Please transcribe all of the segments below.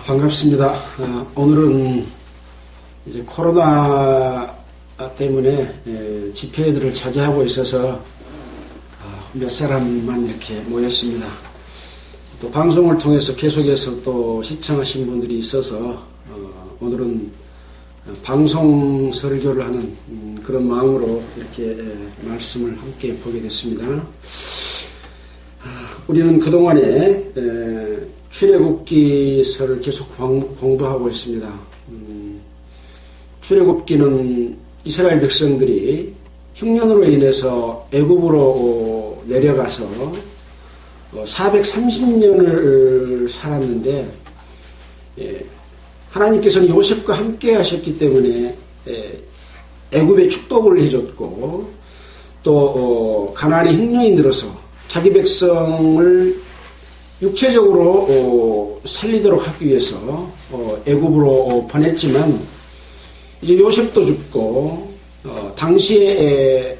반갑습니다. 오늘은 이제 코로나 때문에 집회들을 자제하고 있어서 몇 사람만 이렇게 모였습니다. 또 방송을 통해서 계속해서 또 시청하신 분들이 있어서 오늘은 방송 설교를 하는 그런 마음으로 이렇게 말씀을 함께 보게 됐습니다. 우리는 그동안에 출애굽기서를 계속 공부하고 있습니다. 출애굽기는 이스라엘 백성들이 흉년으로 인해서 애굽으로 내려가서 430년을 살았는데 하나님께서는 요셉과 함께 하셨기 때문에 애굽에 축복을 해줬고 또 가나안의 흉년이 들어서 자기 백성을 육체적으로 살리도록 하기 위해서 애굽으로 보냈지만 이제 요셉도 죽고 당시에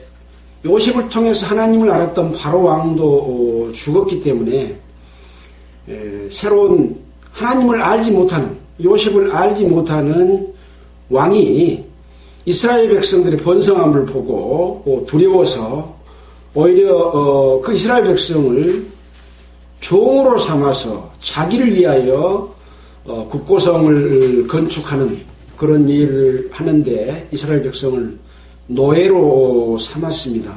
요셉을 통해서 하나님을 알았던 바로 왕도 죽었기 때문에 새로운 하나님을 알지 못하는 요셉을 알지 못하는 왕이 이스라엘 백성들의 번성함을 보고 두려워서 오히려 그 이스라엘 백성을 종으로 삼아서 자기를 위하여 국고성을 건축하는 그런 일을 하는데 이스라엘 백성을 노예로 삼았습니다.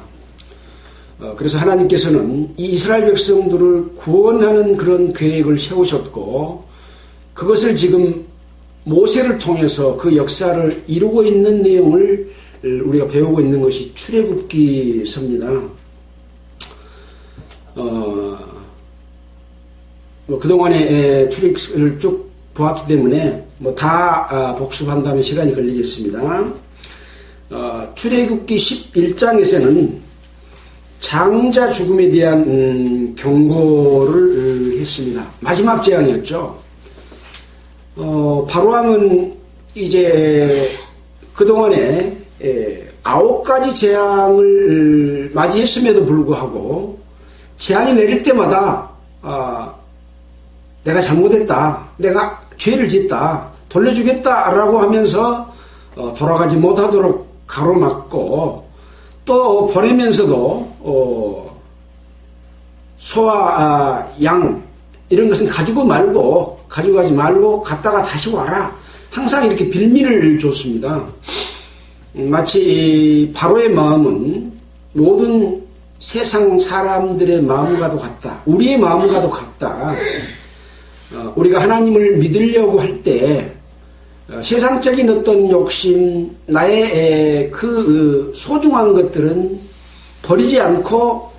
그래서 하나님께서는 이 이스라엘 백성들을 구원하는 그런 계획을 세우셨고 그것을 지금 모세를 통해서 그 역사를 이루고 있는 내용을 우리가 배우고 있는 것이 출애굽기서입니다. 그동안에 출애굽기를 쭉 보았기 때문에 다 복습한다면 시간이 걸리겠습니다. 출애굽기 11장에서는 장자 죽음에 대한 경고를 했습니다. 마지막 재앙이었죠. 바로왕은 이제 그동안에 9가지 재앙을 맞이했음에도 불구하고 재앙이 내릴 때마다 내가 잘못했다, 내가 죄를 짓다, 돌려주겠다라고 하면서 돌아가지 못하도록 가로막고 또 보내면서도 소와 양 이런 것은 가져가지 말고 갔다가 다시 와라. 항상 이렇게 빌미를 줬습니다. 마치 바로의 마음은 모든 세상 사람들의 마음과도 같다. 우리의 마음과도 같다. 우리가 하나님을 믿으려고 할 때 세상적인 어떤 욕심, 나의 그 소중한 것들은 버리지 않고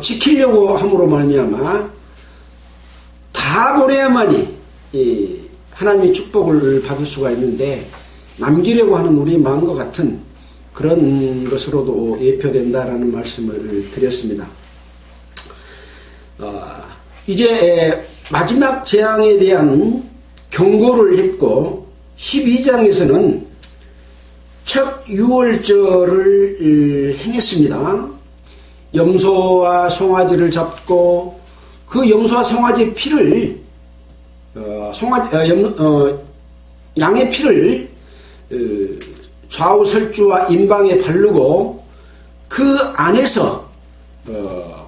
지키려고 함으로 말미암아 다 보내야만이 하나님의 축복을 받을 수가 있는데 남기려고 하는 우리의 마음과 같은 그런 것으로도 예표된다라는 말씀을 드렸습니다. 이제 마지막 재앙에 대한 경고를 했고 12장에서는 첫 유월절을 행했습니다. 염소와 송아지를 잡고 그 염소와 송아지의 피를 양의 피를 좌우 설주와 임방에 바르고 그 안에서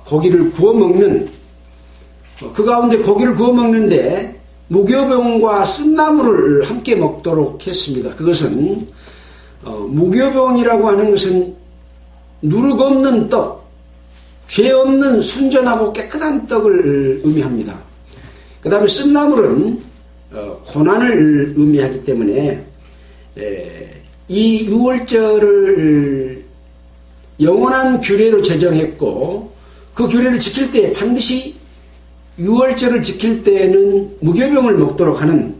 고기를 구워 먹는 그 가운데 고기를 구워 먹는데 무교병과 쓴나물을 함께 먹도록 했습니다. 그것은 무교병이라고 하는 것은 누룩 없는 떡, 죄 없는 순전하고 깨끗한 떡을 의미합니다. 그 다음에 쓴나물은 고난을 의미하기 때문에 이 유월절을 영원한 규례로 제정했고 그 규례를 지킬 때 반드시 유월절을 지킬 때는 무교병을 먹도록 하는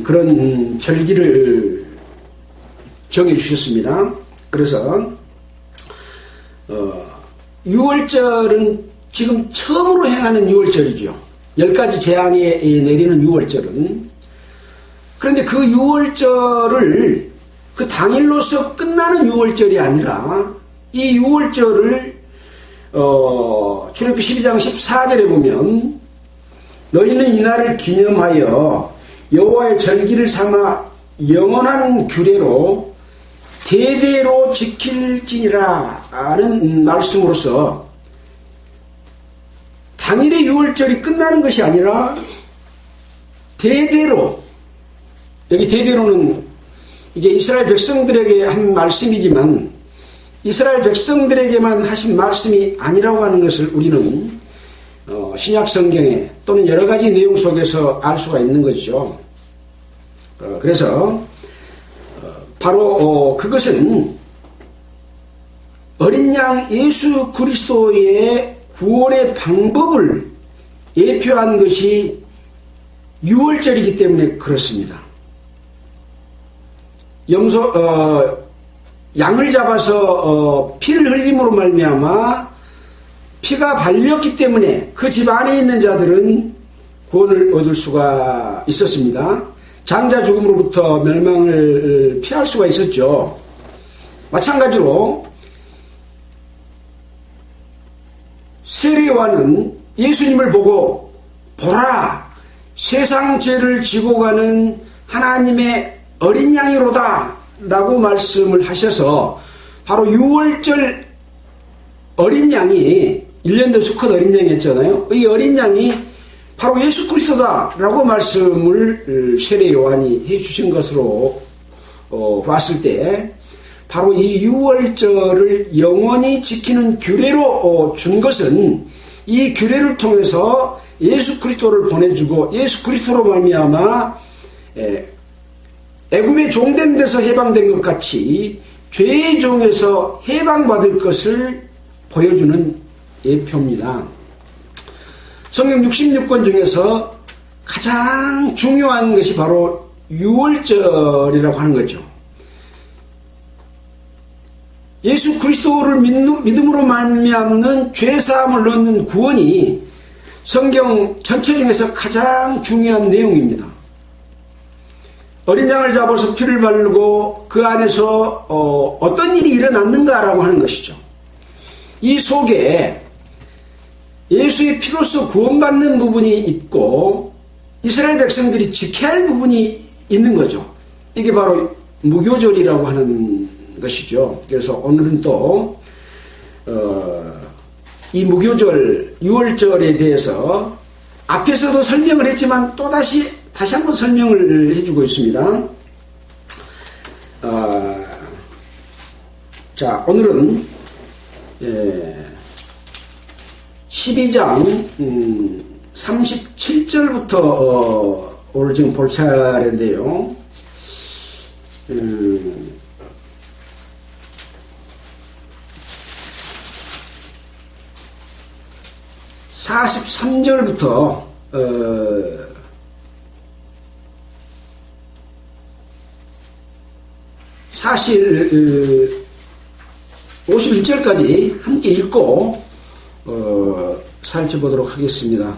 그런 절기를 정해주셨습니다. 그래서 유월절은 지금 처음으로 행하는 유월절이죠. 10가지 재앙에 내리는 유월절은. 그런데 그 유월절을 그 당일로서 끝나는 유월절이 아니라 이 유월절을 출애굽기 12장 14절에 보면 너희는 이날을 기념하여 여호와의 절기를 삼아 영원한 규례로 대대로 지킬지니라 하는 말씀으로서 당일의 유월절이 끝나는 것이 아니라 대대로, 여기 대대로는 이제 이스라엘 백성들에게 한 말씀이지만 이스라엘 백성들에게만 하신 말씀이 아니라고 하는 것을 우리는 신약 성경에 또는 여러 가지 내용 속에서 알 수가 있는 것이죠. 그래서 바로 그것은 어린 양 예수 그리스도의 구원의 방법을 예표한 것이 유월절이기 때문에 그렇습니다. 양을 잡아서 피를 흘림으로 말미암아 피가 발렸기 때문에 그 집 안에 있는 자들은 구원을 얻을 수가 있었습니다. 장자 죽음으로부터 멸망을 피할 수가 있었죠. 마찬가지로 세례요한은 예수님을 보고 보라, 세상 죄를 지고 가는 하나님의 어린 양이로다 라고 말씀을 하셔서 바로 6월절 어린 양이 1년도 수컷 어린 양이 했잖아요. 이 어린 양이 바로 예수 그리스도다 라고 말씀을 세례 요한이 해주신 것으로 봤을 때 바로 이 6월절을 영원히 지키는 규례로 준 것은 이 규례를 통해서 예수 그리스도를 보내주고 예수 그리스도로 말미암아 애굽의 종된 데서 해방된 것 같이 죄의 종에서 해방받을 것을 보여주는 예표입니다. 성경 66권 중에서 가장 중요한 것이 바로 6월절이라고 하는 거죠. 예수 그리스도를 믿음으로 말미암는 죄사함을 얻는 구원이 성경 전체 중에서 가장 중요한 내용입니다. 어린 양을 잡아서 피를 바르고 그 안에서 어떤 일이 일어났는가라고 하는 것이죠. 이 속에 예수의 피로서 구원받는 부분이 있고 이스라엘 백성들이 지켜야 할 부분이 있는 거죠. 이게 바로 무교절이라고 하는 것이죠. 그래서 오늘은 또 이 무교절 6월절에 대해서 앞에서도 설명을 했지만 또 다시 한번 설명을 해주고 있습니다. 자, 오늘은 12장 37절부터 오늘 지금 볼 차례인데요. 43절부터 사실 51절까지 함께 읽고 살펴보도록 하겠습니다.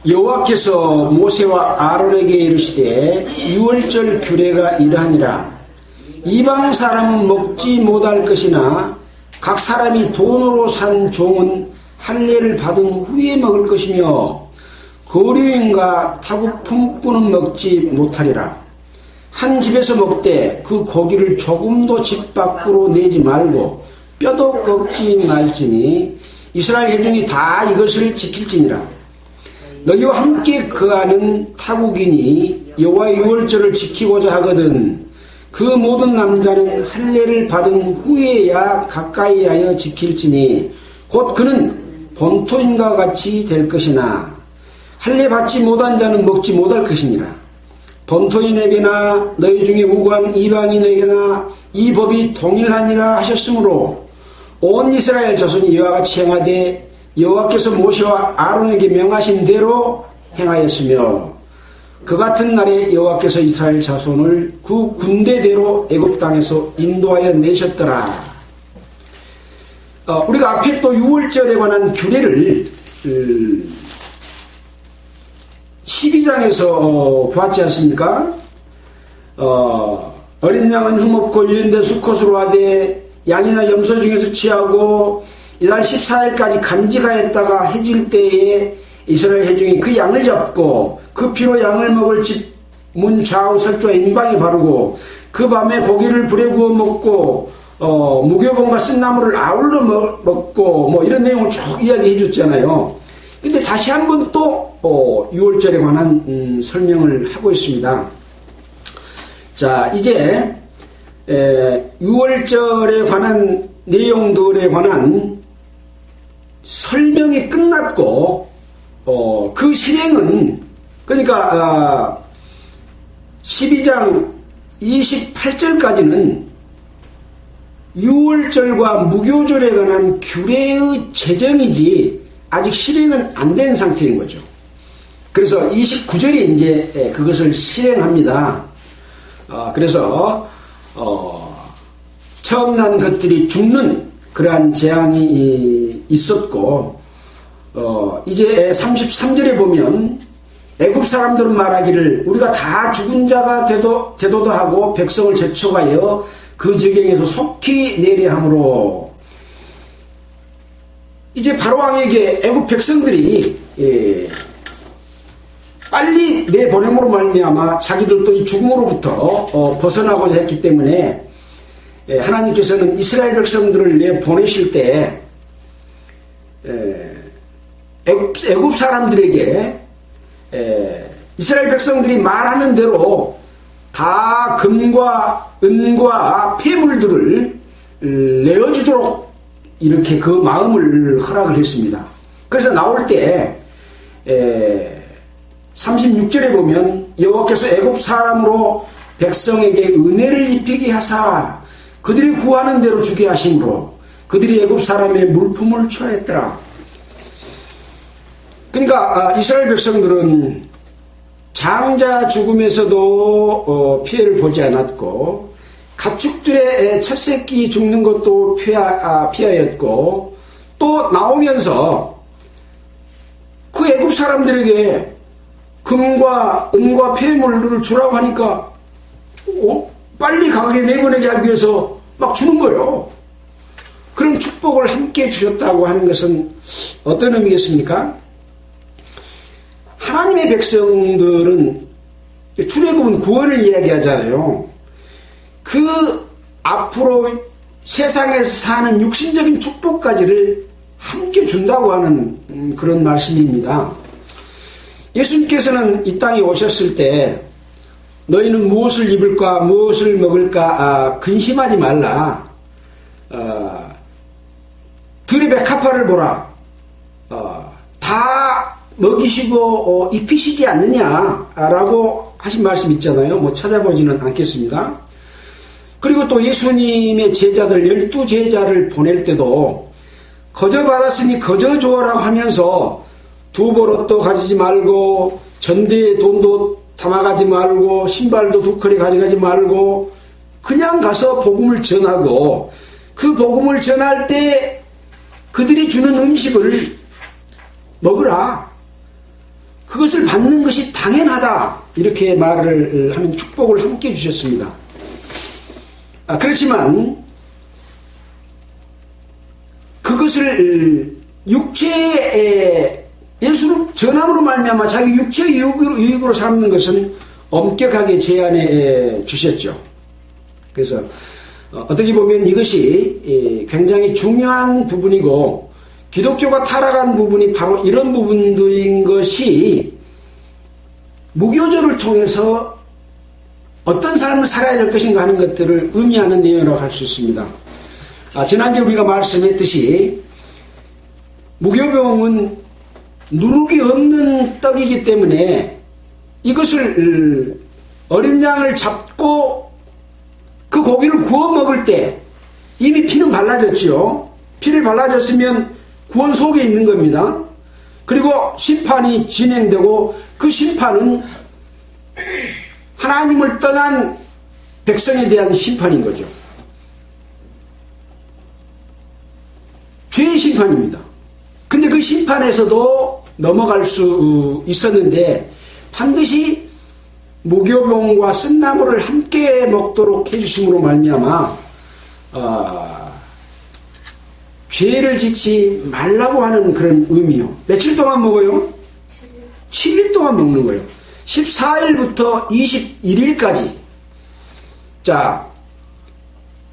여호와께서 모세와 아론에게 이르시되 6월절 규례가 이러하니라. 이방 사람은 먹지 못할 것이나 각 사람이 돈으로 산 종은 할례를 받은 후에 먹을 것이며 거류인과 타국 품꾼은 먹지 못하리라. 한 집에서 먹되 그 고기를 조금도 집 밖으로 내지 말고 뼈도 꺾지 말지니 이스라엘 회중이 다 이것을 지킬지니라. 너희와 함께 거하는 타국인이 여호와의 유월절을 지키고자 하거든 그 모든 남자는 할례를 받은 후에야 가까이 하여 지킬지니 곧 그는 본토인과 같이 될 것이나 할례 받지 못한 자는 먹지 못할 것이니라. 본토인에게나 너희 중에 우고한 이방인에게나 이 법이 동일하니라 하셨으므로 온 이스라엘 자손이 이와 같이 행하되 여호와께서 모세와 아론에게 명하신 대로 행하였으며 그 같은 날에 여호와께서 이스라엘 자손을 그 군대대로 애굽 땅에서 인도하여 내셨더라. 우리가 앞에 또 6월절에 관한 규례를 12장에서 보았지 않습니까? 어린 양은 흠없고 1년대 수컷으로 하되 양이나 염소 중에서 취하고 이달 14일까지 간직하였다가 해질 때에 이스라엘 회중이 그 양을 잡고 그 피로 양을 먹을 집 문 좌우 설주와 임방에 바르고 그 밤에 고기를 불에 구워 먹고 무교봉과 쓴나물을 아울러 먹고 뭐 이런 내용을 쭉 이야기해 줬잖아요. 근데 다시 한번 또 6월절에 관한 설명을 하고 있습니다. 자, 이제 6월절에 관한 내용들에 관한 설명이 끝났고 그 실행은 그러니까 12장 28절까지는 6월절과 무교절에 관한 규례의 제정이지 아직 실행은 안 된 상태인 거죠. 그래서 29절에 이제 그것을 실행합니다. 그래서 처음 난 것들이 죽는 그러한 재앙이 있었고 이제 33절에 보면 애굽 사람들은 말하기를 우리가 다 죽은 자가 되도하고 백성을 재촉하여 그 지경에서 속히 내려함으로 이제 바로왕에게 애굽 백성들이 빨리 내보냄으로 말미암아 자기들도 이 죽음으로부터 벗어나고자 했기 때문에 하나님께서는 이스라엘 백성들을 내보내실 때 애굽 사람들에게 이스라엘 백성들이 말하는 대로 다 금과 은과 폐물들을 내어주도록 이렇게 그 마음을 허락을 했습니다. 그래서 나올 때 36절에 보면 여호와께서 애굽 사람으로 백성에게 은혜를 입히게 하사 그들이 구하는 대로 주게 하심으로 그들이 애굽 사람의 물품을 취하였더라. 그러니까 이스라엘 백성들은 장자 죽음에서도 피해를 보지 않았고 가축들의 첫 새끼 죽는 것도 피하였고 또 나오면서 그 애굽 사람들에게 금과 은과 폐물들을 주라고 하니까 빨리 가게 내보내게 하기 위해서 막 주는 거예요. 그런 축복을 함께 주셨다고 하는 것은 어떤 의미겠습니까? 하나님의 백성들은 출애굽은 구원을 이야기하잖아요. 그 앞으로 세상에서 사는 육신적인 축복까지를 함께 준다고 하는 그런 말씀입니다. 예수님께서는 이 땅에 오셨을 때 너희는 무엇을 입을까 무엇을 먹을까 근심하지 말라. 들의 백합화를 보라. 다 먹이시고 입히시지 않느냐라고 하신 말씀 있잖아요. 뭐 찾아보지는 않겠습니다. 그리고 또 예수님의 제자들 12제자를 보낼 때도 거저 받았으니 거저 주어라고 하면서 두보롯도 가지지 말고 전대에 돈도 담아가지 말고 신발도 2컬이 가져가지 말고 그냥 가서 복음을 전하고 그 복음을 전할 때 그들이 주는 음식을 먹으라. 그것을 받는 것이 당연하다. 이렇게 말을 하는 축복을 함께 주셨습니다. 그렇지만 그것을 육체의 예수를 전함으로 말미암아 자기 육체의 유익으로 삼는 것은 엄격하게 제한해 주셨죠. 그래서 어떻게 보면 이것이 굉장히 중요한 부분이고 기독교가 타락한 부분이 바로 이런 부분들인 것이 무교절을 통해서 어떤 삶을 살아야 될 것인가 하는 것들을 의미하는 내용이라고 할 수 있습니다. 지난주에 우리가 말씀했듯이 무교병은 누룩이 없는 떡이기 때문에 이것을 어린 양을 잡고 그 고기를 구워 먹을 때 이미 피는 발라졌지요. 피를 발라졌으면 구원 속에 있는 겁니다. 그리고 심판이 진행되고 그 심판은 하나님을 떠난 백성에 대한 심판인 거죠. 죄의 심판입니다. 근데 그 심판에서도 넘어갈 수 있었는데 반드시 무교병과 쓴나물을 함께 먹도록 해주심으로 말미암아 죄를 짓지 말라고 하는 그런 의미요. 며칠 동안 먹어요? 7일 동안 먹는 거예요. 14일부터 21일까지. 자,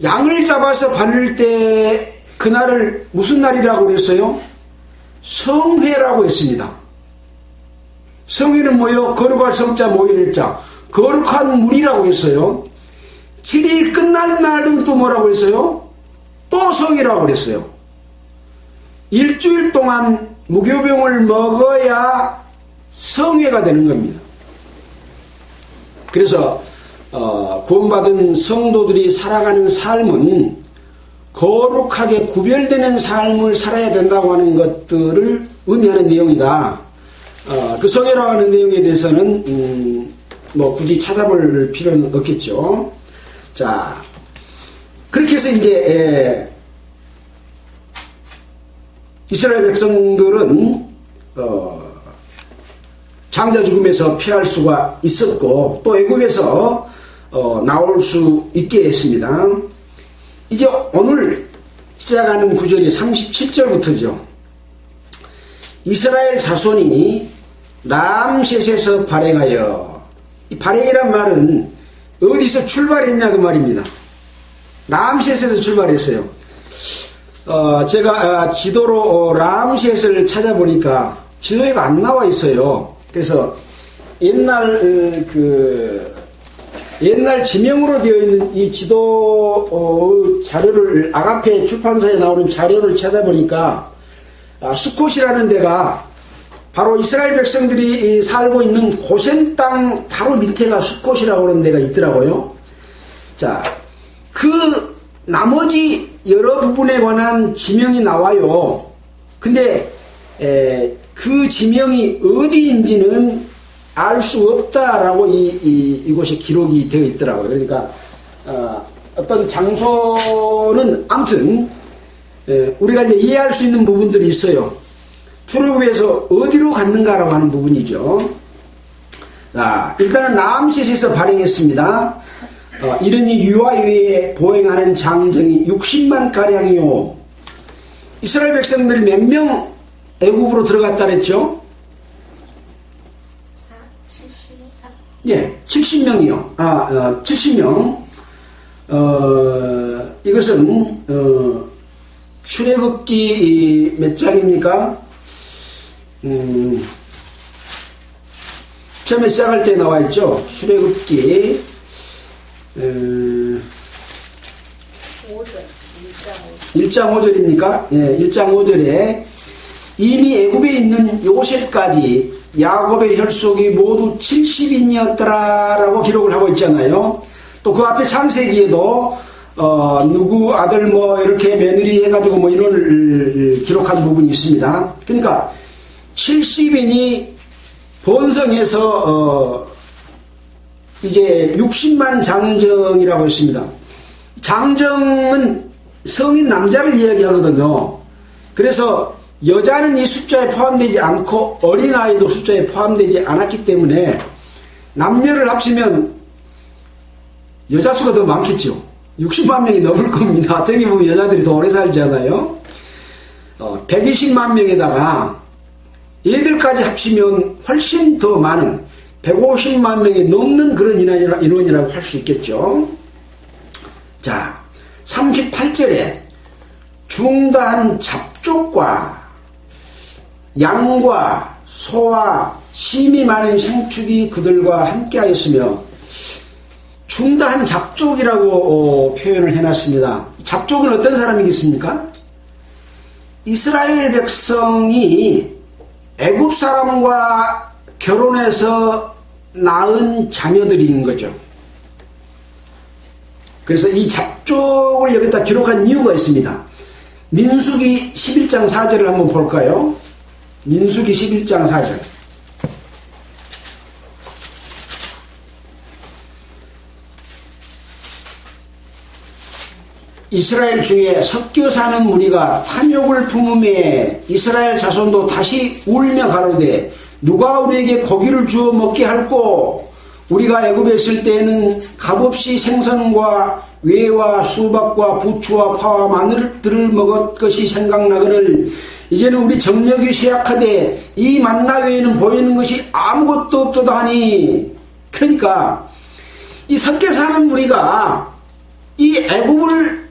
양을 잡아서 바를 때 그날을 무슨 날이라고 그랬어요? 성회라고 했습니다. 성회는 뭐요? 거룩할 성자 모일 자, 거룩한 물이라고 했어요. 7일 끝난 날은 또 뭐라고 했어요? 또 성이라고 그랬어요. 일주일 동안 무교병을 먹어야 성회가 되는 겁니다. 그래서 구원받은 성도들이 살아가는 삶은 거룩하게 구별되는 삶을 살아야 된다고 하는 것들을 의미하는 내용이다. 그 성회라고 하는 내용에 대해서는 뭐 굳이 찾아볼 필요는 없겠죠. 자, 그렇게 해서 이제 이스라엘 백성들은 장자 죽음에서 피할 수가 있었고 또 애굽에서 나올 수 있게 했습니다. 이제 오늘 시작하는 구절이 37절부터죠. 이스라엘 자손이 람셋에서 발행하여, 이 발행이란 말은 어디서 출발했냐 그 말입니다. 람셋에서 출발했어요. 제가 지도로 람셋을 찾아보니까 지도에가 안 나와 있어요. 그래서 옛날 지명으로 되어 있는 이 지도 자료를 아가페 출판사에 나오는 자료를 찾아보니까 수콧이라는 데가 바로 이스라엘 백성들이 살고 있는 고센 땅 바로 밑에가 수콧이라고 하는 데가 있더라고요. 자, 그 나머지 여러 부분에 관한 지명이 나와요. 근데 그 지명이 어디인지는 알 수 없다라고 이곳에 기록이 되어 있더라고요. 그러니까 어떤 장소는 아무튼 우리가 이제 이해할 수 있는 부분들이 있어요. 출애굽에서 어디로 갔는가라고 하는 부분이죠. 자, 일단은 람셋에서 발행했습니다. 이른이 유아 외에 보행하는 장정이 60만 가량이요. 이스라엘 백성들 몇 명 애굽으로 들어갔다 그랬죠? 70명이요. 70명. 이것은 출애굽기 몇 장입니까? 처음에 시작할 때 나와 있죠. 출애굽기 1장 5절입니까? 예, 1장 5절에 이미 애굽에 있는 요셉까지 야곱의 혈속이 모두 70인이었더라라고 기록을 하고 있잖아요. 또 그 앞에 창세기에도 누구 아들 뭐 이렇게 며느리 해가지고 뭐 이런 기록한 부분이 있습니다. 그러니까 70인이 번성해서 이제 60만 장정이라고 했습니다. 장정은 성인 남자를 이야기하거든요. 그래서 여자는 이 숫자에 포함되지 않고 어린아이도 숫자에 포함되지 않았기 때문에 남녀를 합치면 여자 수가 더 많겠죠. 60만 명이 넘을 겁니다. 어떻게 보면 여자들이 더 오래 살잖아요. 120만 명에다가 얘들까지 합치면 훨씬 더 많은 150만 명이 넘는 그런 인원이라고 할 수 있겠죠. 자, 38절에 중다한 잡족과 양과 소와 심이 많은 생축이 그들과 함께 하였으며, 중다한 잡족이라고 표현을 해놨습니다. 잡족은 어떤 사람이겠습니까? 이스라엘 백성이 애굽 사람과 결혼해서 낳은 자녀들인 거죠. 그래서 이 잡족을 여기다 기록한 이유가 있습니다. 민수기 11장 4절을 한번 볼까요? 민수기 11장 4절. 이스라엘 중에 섞여 사는 무리가 탐욕을 품음에 이스라엘 자손도 다시 울며 가로되 누가 우리에게 고기를 주어 먹게 할꼬? 우리가 애굽에 있을 때에는 값없이 생선과 외와 수박과 부추와 파와 마늘들을 먹을 것이 생각나거늘 이제는 우리 정력이 쇠약하되 이 만나 외에는 보이는 것이 아무것도 없도다 하니. 그러니까 이 섞여 사는 우리가 이 애굽을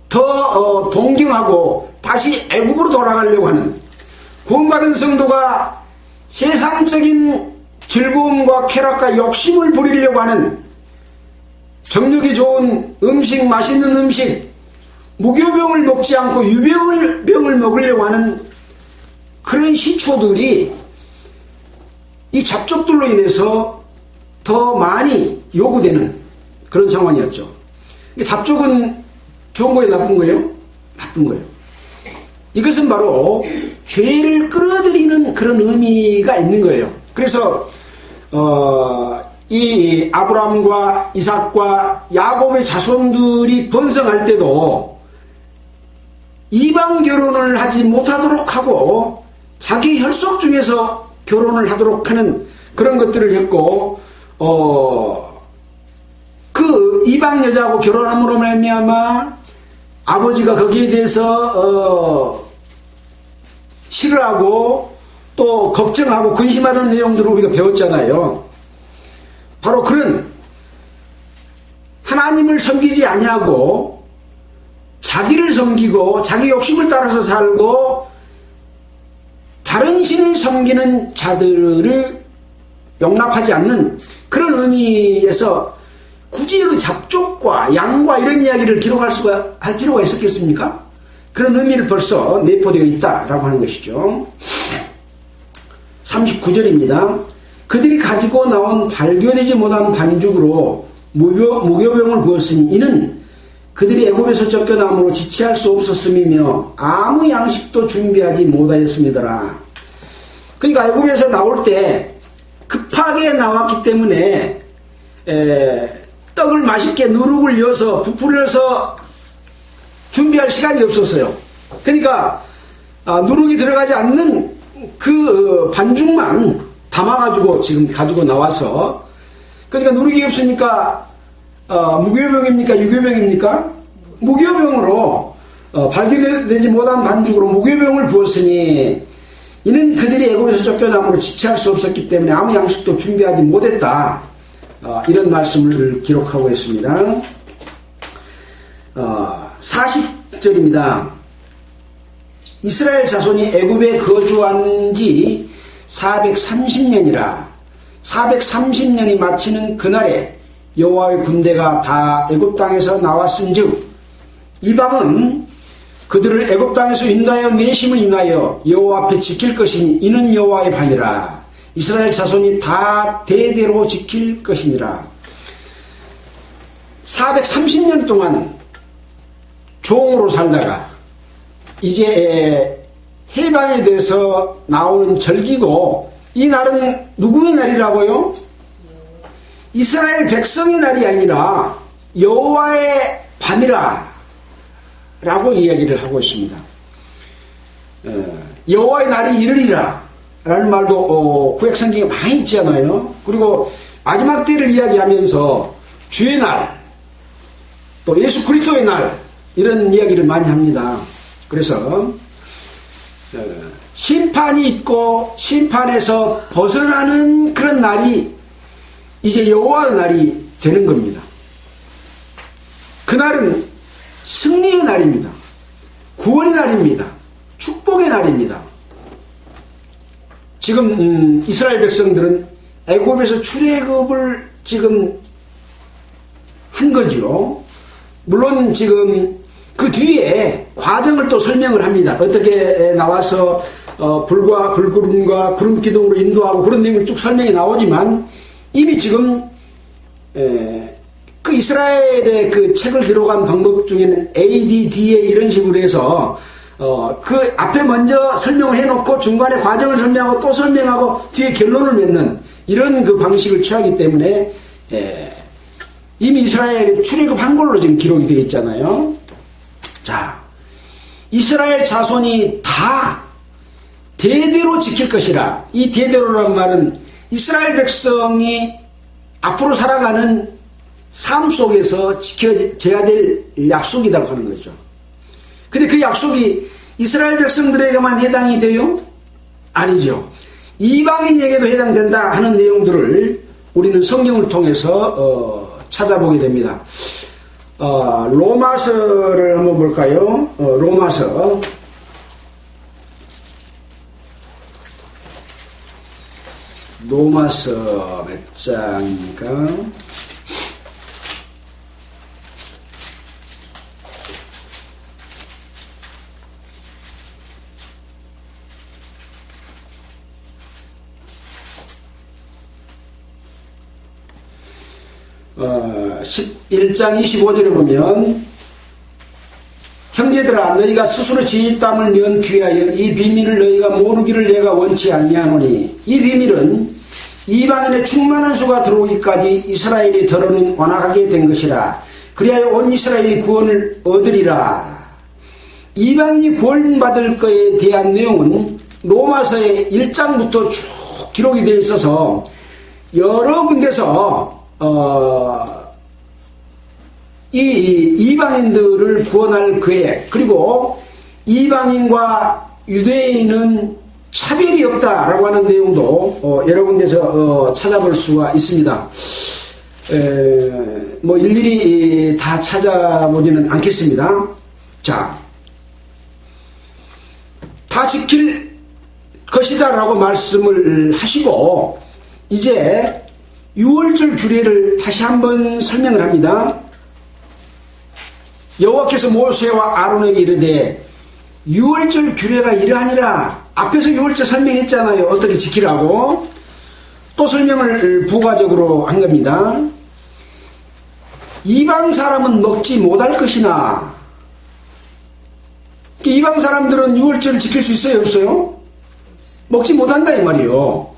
더 동경하고 다시 애굽으로 돌아가려고 하는, 구원받은 성도가 세상적인 즐거움과 쾌락과 욕심을 부리려고 하는, 정력이 좋은 음식, 맛있는 음식, 무교병을 먹지 않고 유병을 먹으려고 하는 그런 시초들이 이 잡족들로 인해서 더 많이 요구되는 그런 상황이었죠. 잡족은 좋은 거예요, 나쁜 거예요? 나쁜 거예요. 이것은 바로 죄를 끌어들이는 그런 의미가 있는 거예요. 그래서 이 아브라함과 이삭과 야곱의 자손들이 번성할 때도 이방 결혼을 하지 못하도록 하고 자기 혈속 중에서 결혼을 하도록 하는 그런 것들을 했고, 그 이방 여자하고 결혼함으로 말미암아 아버지가 거기에 대해서 싫어하고 또 걱정하고 근심하는 내용들을 우리가 배웠잖아요. 바로 그런 하나님을 섬기지 아니하고 자기를 섬기고 자기 욕심을 따라서 살고 다른 신을 섬기는 자들을 용납하지 않는 그런 의미에서 굳이 그 잡족과 양과 이런 이야기를 할 필요가 있었겠습니까? 그런 의미를 벌써 내포되어 있다라고 하는 것이죠. 39절입니다. 그들이 가지고 나온 발교되지 못한 반죽으로 무교병을 부었으니 이는 그들이 애굽에서 쫓겨남으로 지체할 수 없었음이며 아무 양식도 준비하지 못하였음이더라. 그러니까 애굽에서 나올 때 급하게 나왔기 때문에 떡을 맛있게 누룩을 이어서 부풀려서 준비할 시간이 없었어요. 그러니까 누룩이 들어가지 않는 그 반죽만 담아가지고 지금 가지고 나와서, 그러니까 누룩이 없으니까 무교병입니까? 유교병입니까? 무교병으로 발견되지 못한 반죽으로 무교병을 부었으니 이는 그들이 애굽에서 쫓겨남으로 지체할 수 없었기 때문에 아무 양식도 준비하지 못했다. 이런 말씀을 기록하고 있습니다. 40절입니다. 이스라엘 자손이 애굽에 거주한 지 430년이라 430년이 마치는 그날에 여호와의 군대가 다 애굽 땅에서 나왔은즉 이 밤은 그들을 애굽 땅에서 인도하여 내심을 인하여 여호와 앞에 지킬 것이니 이는 여호와의 밤이라. 이스라엘 자손이 다 대대로 지킬 것이니라. 430년 동안 종으로 살다가 이제 해방에 대해서 나오는 절기고, 이 날은 누구의 날이라고요? 이스라엘 백성의 날이 아니라 여호와의 밤이라 라고 이야기를 하고 있습니다. 여호와의 날이 이르리라 라는 말도 구약성경에 많이 있잖아요. 그리고 마지막 때를 이야기하면서 주의 날, 또 예수 그리스도의 날, 이런 이야기를 많이 합니다. 그래서 심판이 있고 심판에서 벗어나는 그런 날이 이제 여호와의 날이 되는 겁니다. 그날은 승리의 날입니다. 구원의 날입니다. 축복의 날입니다. 지금 이스라엘 백성들은 애굽에서 출애굽을 지금 한 거죠. 물론 지금 그 뒤에 과정을 또 설명을 합니다. 어떻게 나와서 불과 불구름과 구름 기둥으로 인도하고 그런 내용을 쭉 설명이 나오지만 이미 지금 그 이스라엘의 그 책을 기록한 방법 중에는 ADDA 이런 식으로 해서 그 앞에 먼저 설명을 해놓고 중간에 과정을 설명하고 또 설명하고 뒤에 결론을 맺는 이런 그 방식을 취하기 때문에 이미 이스라엘이 출애굽한 걸로 지금 기록이 되어 있잖아요. 자, 이스라엘 자손이 다 대대로 지킬 것이라. 이 대대로라는 말은 이스라엘 백성이 앞으로 살아가는 삶 속에서 지켜져야 될 약속이라고 하는 거죠. 근데 그 약속이 이스라엘 백성들에게만 해당이 돼요? 아니죠. 이방인에게도 해당된다 하는 내용들을 우리는 성경을 통해서 찾아보게 됩니다. 로마서를 한번 볼까요? 로마서 몇 장인가? 어, 11장 25절에 보면 형제들아 너희가 스스로 지혜 땀을 면 귀하여 이 비밀을 너희가 모르기를 내가 원치 아니하노니 이 비밀은 이방인의 충만한 수가 들어오기까지 이스라엘이 더러는 완악하게 된 것이라 그리하여 온 이스라엘이 구원을 얻으리라. 이방인이 구원받을 것에 대한 내용은 로마서의 1장부터 쭉 기록이 되어 있어서 여러 군데서 이 이방인들을 구원할 계획 그리고 이방인과 유대인은 차별이 없다라고 하는 내용도 여러 군데서 찾아볼 수가 있습니다. 뭐 일일이 다 찾아보지는 않겠습니다. 자, 다 지킬 것이다 라고 말씀을 하시고 이제 6월절 규례를 다시 한번 설명을 합니다. 여호와께서 모세와 아론에게 이르되 6월절 규례가 이러하니라. 앞에서 6월절 설명했잖아요. 어떻게 지키라고. 또 설명을 부가적으로 한 겁니다. 이방 사람은 먹지 못할 것이나 이방 사람들은 6월절을 지킬 수 있어요? 없어요? 먹지 못한다 이 말이요.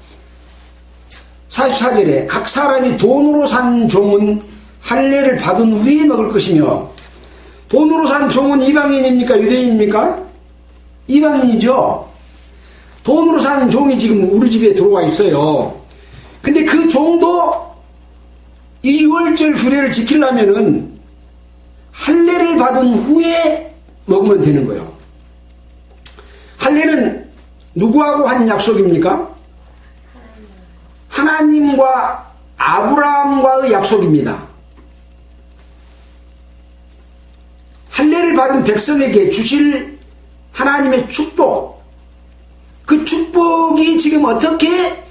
44절에 각 사람이 돈으로 산 종은 할례를 받은 후에 먹을 것이며 돈으로 산 종은 이방인입니까? 유대인입니까? 이방인이죠. 돈으로 산 종이 지금 우리 집에 들어와 있어요. 근데 그 종도 이 6월절 규례를 지키려면은 할례를 받은 후에 먹으면 되는 거예요. 할례는 누구하고 한 약속입니까? 하나님과 아브라함과의 약속입니다. 할례를 받은 백성에게 주실 하나님의 축복, 그 축복이 지금 어떻게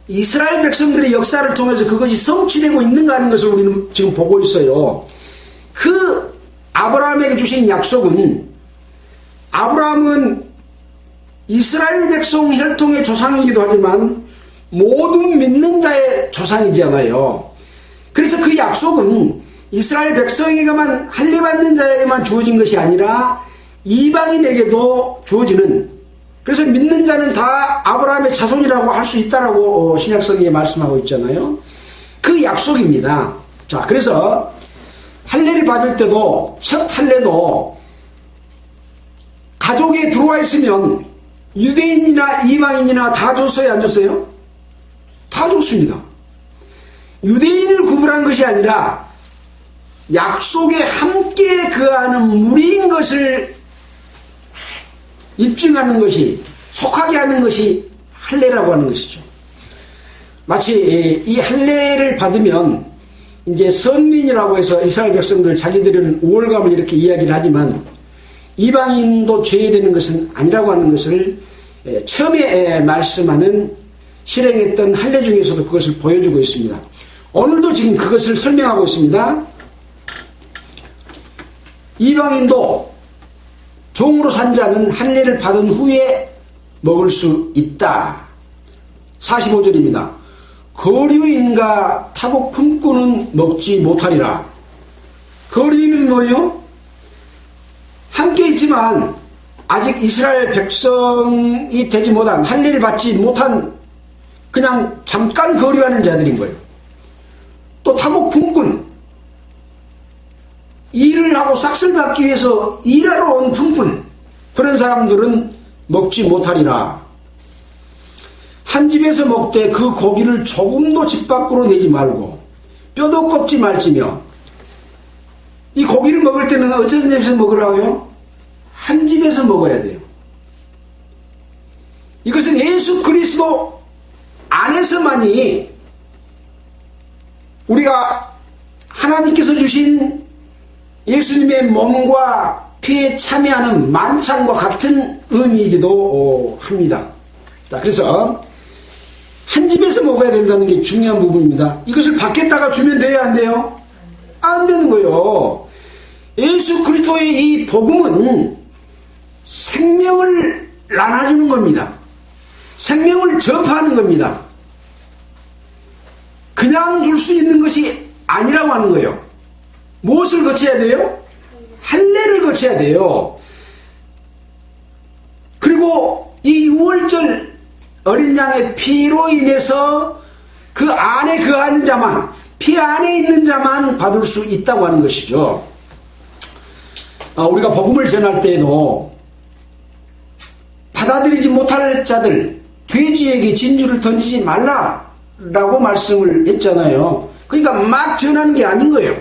이스라엘 백성들의 역사를 통해서 그것이 성취되고 있는가 하는 것을 우리는 지금 보고 있어요. 그 아브라함에게 주신 약속은, 아브라함은 이스라엘 백성 혈통의 조상이기도 하지만 모든 믿는 자의 조상이잖아요. 그래서 그 약속은 이스라엘 백성에게만 할례받는 자에게만 주어진 것이 아니라 이방인에게도 주어지는, 그래서 믿는 자는 다 아브라함의 자손이라고 할 수 있다라고 신약성경에 말씀하고 있잖아요. 그 약속입니다. 자, 그래서 할례를 받을 때도 첫 할례도 가족에 들어와 있으면 유대인이나 이방인이나 다 줬어요, 안 줬어요? 다 줬습니다. 유대인을 구분한 것이 아니라 약속에 함께 거하는 무리인 것을 입증하는 것이, 속하게 하는 것이 할례라고 하는 것이죠. 마치 이 할례를 받으면 이제 선민이라고 해서 이스라엘 백성들 자기들은 우월감을 이렇게 이야기를 하지만 이방인도 죄되는 것은 아니라고 하는 것을 처음에 말씀하는 실행했던 할례 중에서도 그것을 보여주고 있습니다. 오늘도 지금 그것을 설명하고 있습니다. 이방인도 종으로 산 자는 할례를 받은 후에 먹을 수 있다. 45절입니다. 거류인과 타국 품꾼은 먹지 못하리라. 거류인은 뭐예요? 함께 있지만 아직 이스라엘 백성이 되지 못한, 할례를 받지 못한, 그냥 잠깐 거류하는 자들인 거예요. 또 타국 품꾼, 일을 하고 싹쓸 받기 위해서 일하러 온 품꾼, 그런 사람들은 먹지 못하리라. 한 집에서 먹되 그 고기를 조금도 집 밖으로 내지 말고 뼈도 꺾지 말지며. 이 고기를 먹을 때는 어떤 집에서 먹으라고요? 한 집에서 먹어야 돼요. 이것은 예수 그리스도 안에서만이 우리가 하나님께서 주신 예수님의 몸과 피에 참여하는 만찬과 같은 의미이기도 합니다. 자, 그래서 한 집에서 먹어야 된다는 게 중요한 부분입니다. 이것을 밖에다가 주면 돼요, 안 돼요? 안 되는 거예요. 예수 그리스도의 이 복음은 생명을 나눠주는 겁니다. 생명을 전파하는 겁니다. 그냥 줄 수 있는 것이 아니라고 하는 거예요. 무엇을 거쳐야 돼요? 할례를 거쳐야 돼요. 그리고 이 유월절 어린 양의 피로 인해서 그 안에 거하는 자만, 피 안에 있는 자만 받을 수 있다고 하는 것이죠. 우리가 복음을 전할 때에도 받아들이지 못할 자들, 돼지에게 진주를 던지지 말라라고 말씀을 했잖아요. 그러니까 막 전하는 게 아닌 거예요.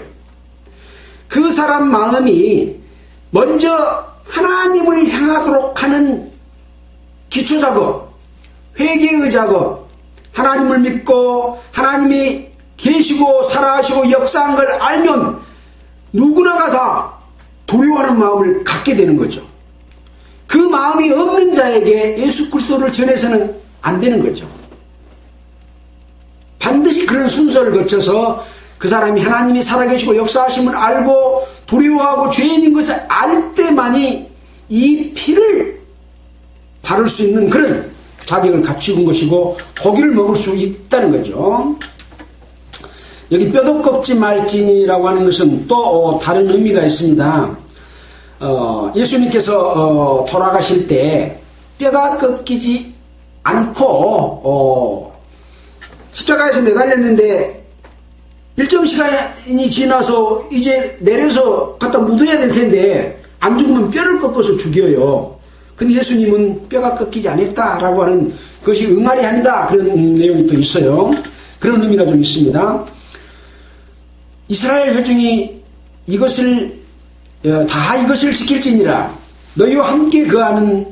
그 사람 마음이 먼저 하나님을 향하도록 하는 기초작업, 회개의 작업, 하나님을 믿고 하나님이 계시고 살아하시고 역사한 걸 알면 누구나가 다 두려워하는 마음을 갖게 되는 거죠. 그 마음이 없는 자에게 예수 그리스도를 전해서는 안 되는 거죠. 반드시 그런 순서를 거쳐서 그 사람이 하나님이 살아계시고 역사하심을 알고 두려워하고 죄인인 것을 알 때만이 이 피를 바를 수 있는 그런 자격을 갖추는 것이고 고기를 먹을 수 있다는 거죠. 여기 뼈도 꺾지 말지니라고 하는 것은 또 다른 의미가 있습니다. 예수님께서 돌아가실 때 뼈가 꺾이지 않고 십자가에서 매달렸는데 일정 시간이 지나서 이제 내려서 갖다 묻어야 될 텐데 안 죽으면 뼈를 꺾어서 죽여요. 근데 예수님은 뼈가 꺾이지 않았다라고 하는 것이 응아리합니다. 그런 내용이 또 있어요. 그런 의미가 좀 있습니다. 이스라엘 회중이 이것을 지킬지니라 너희와 함께 거하는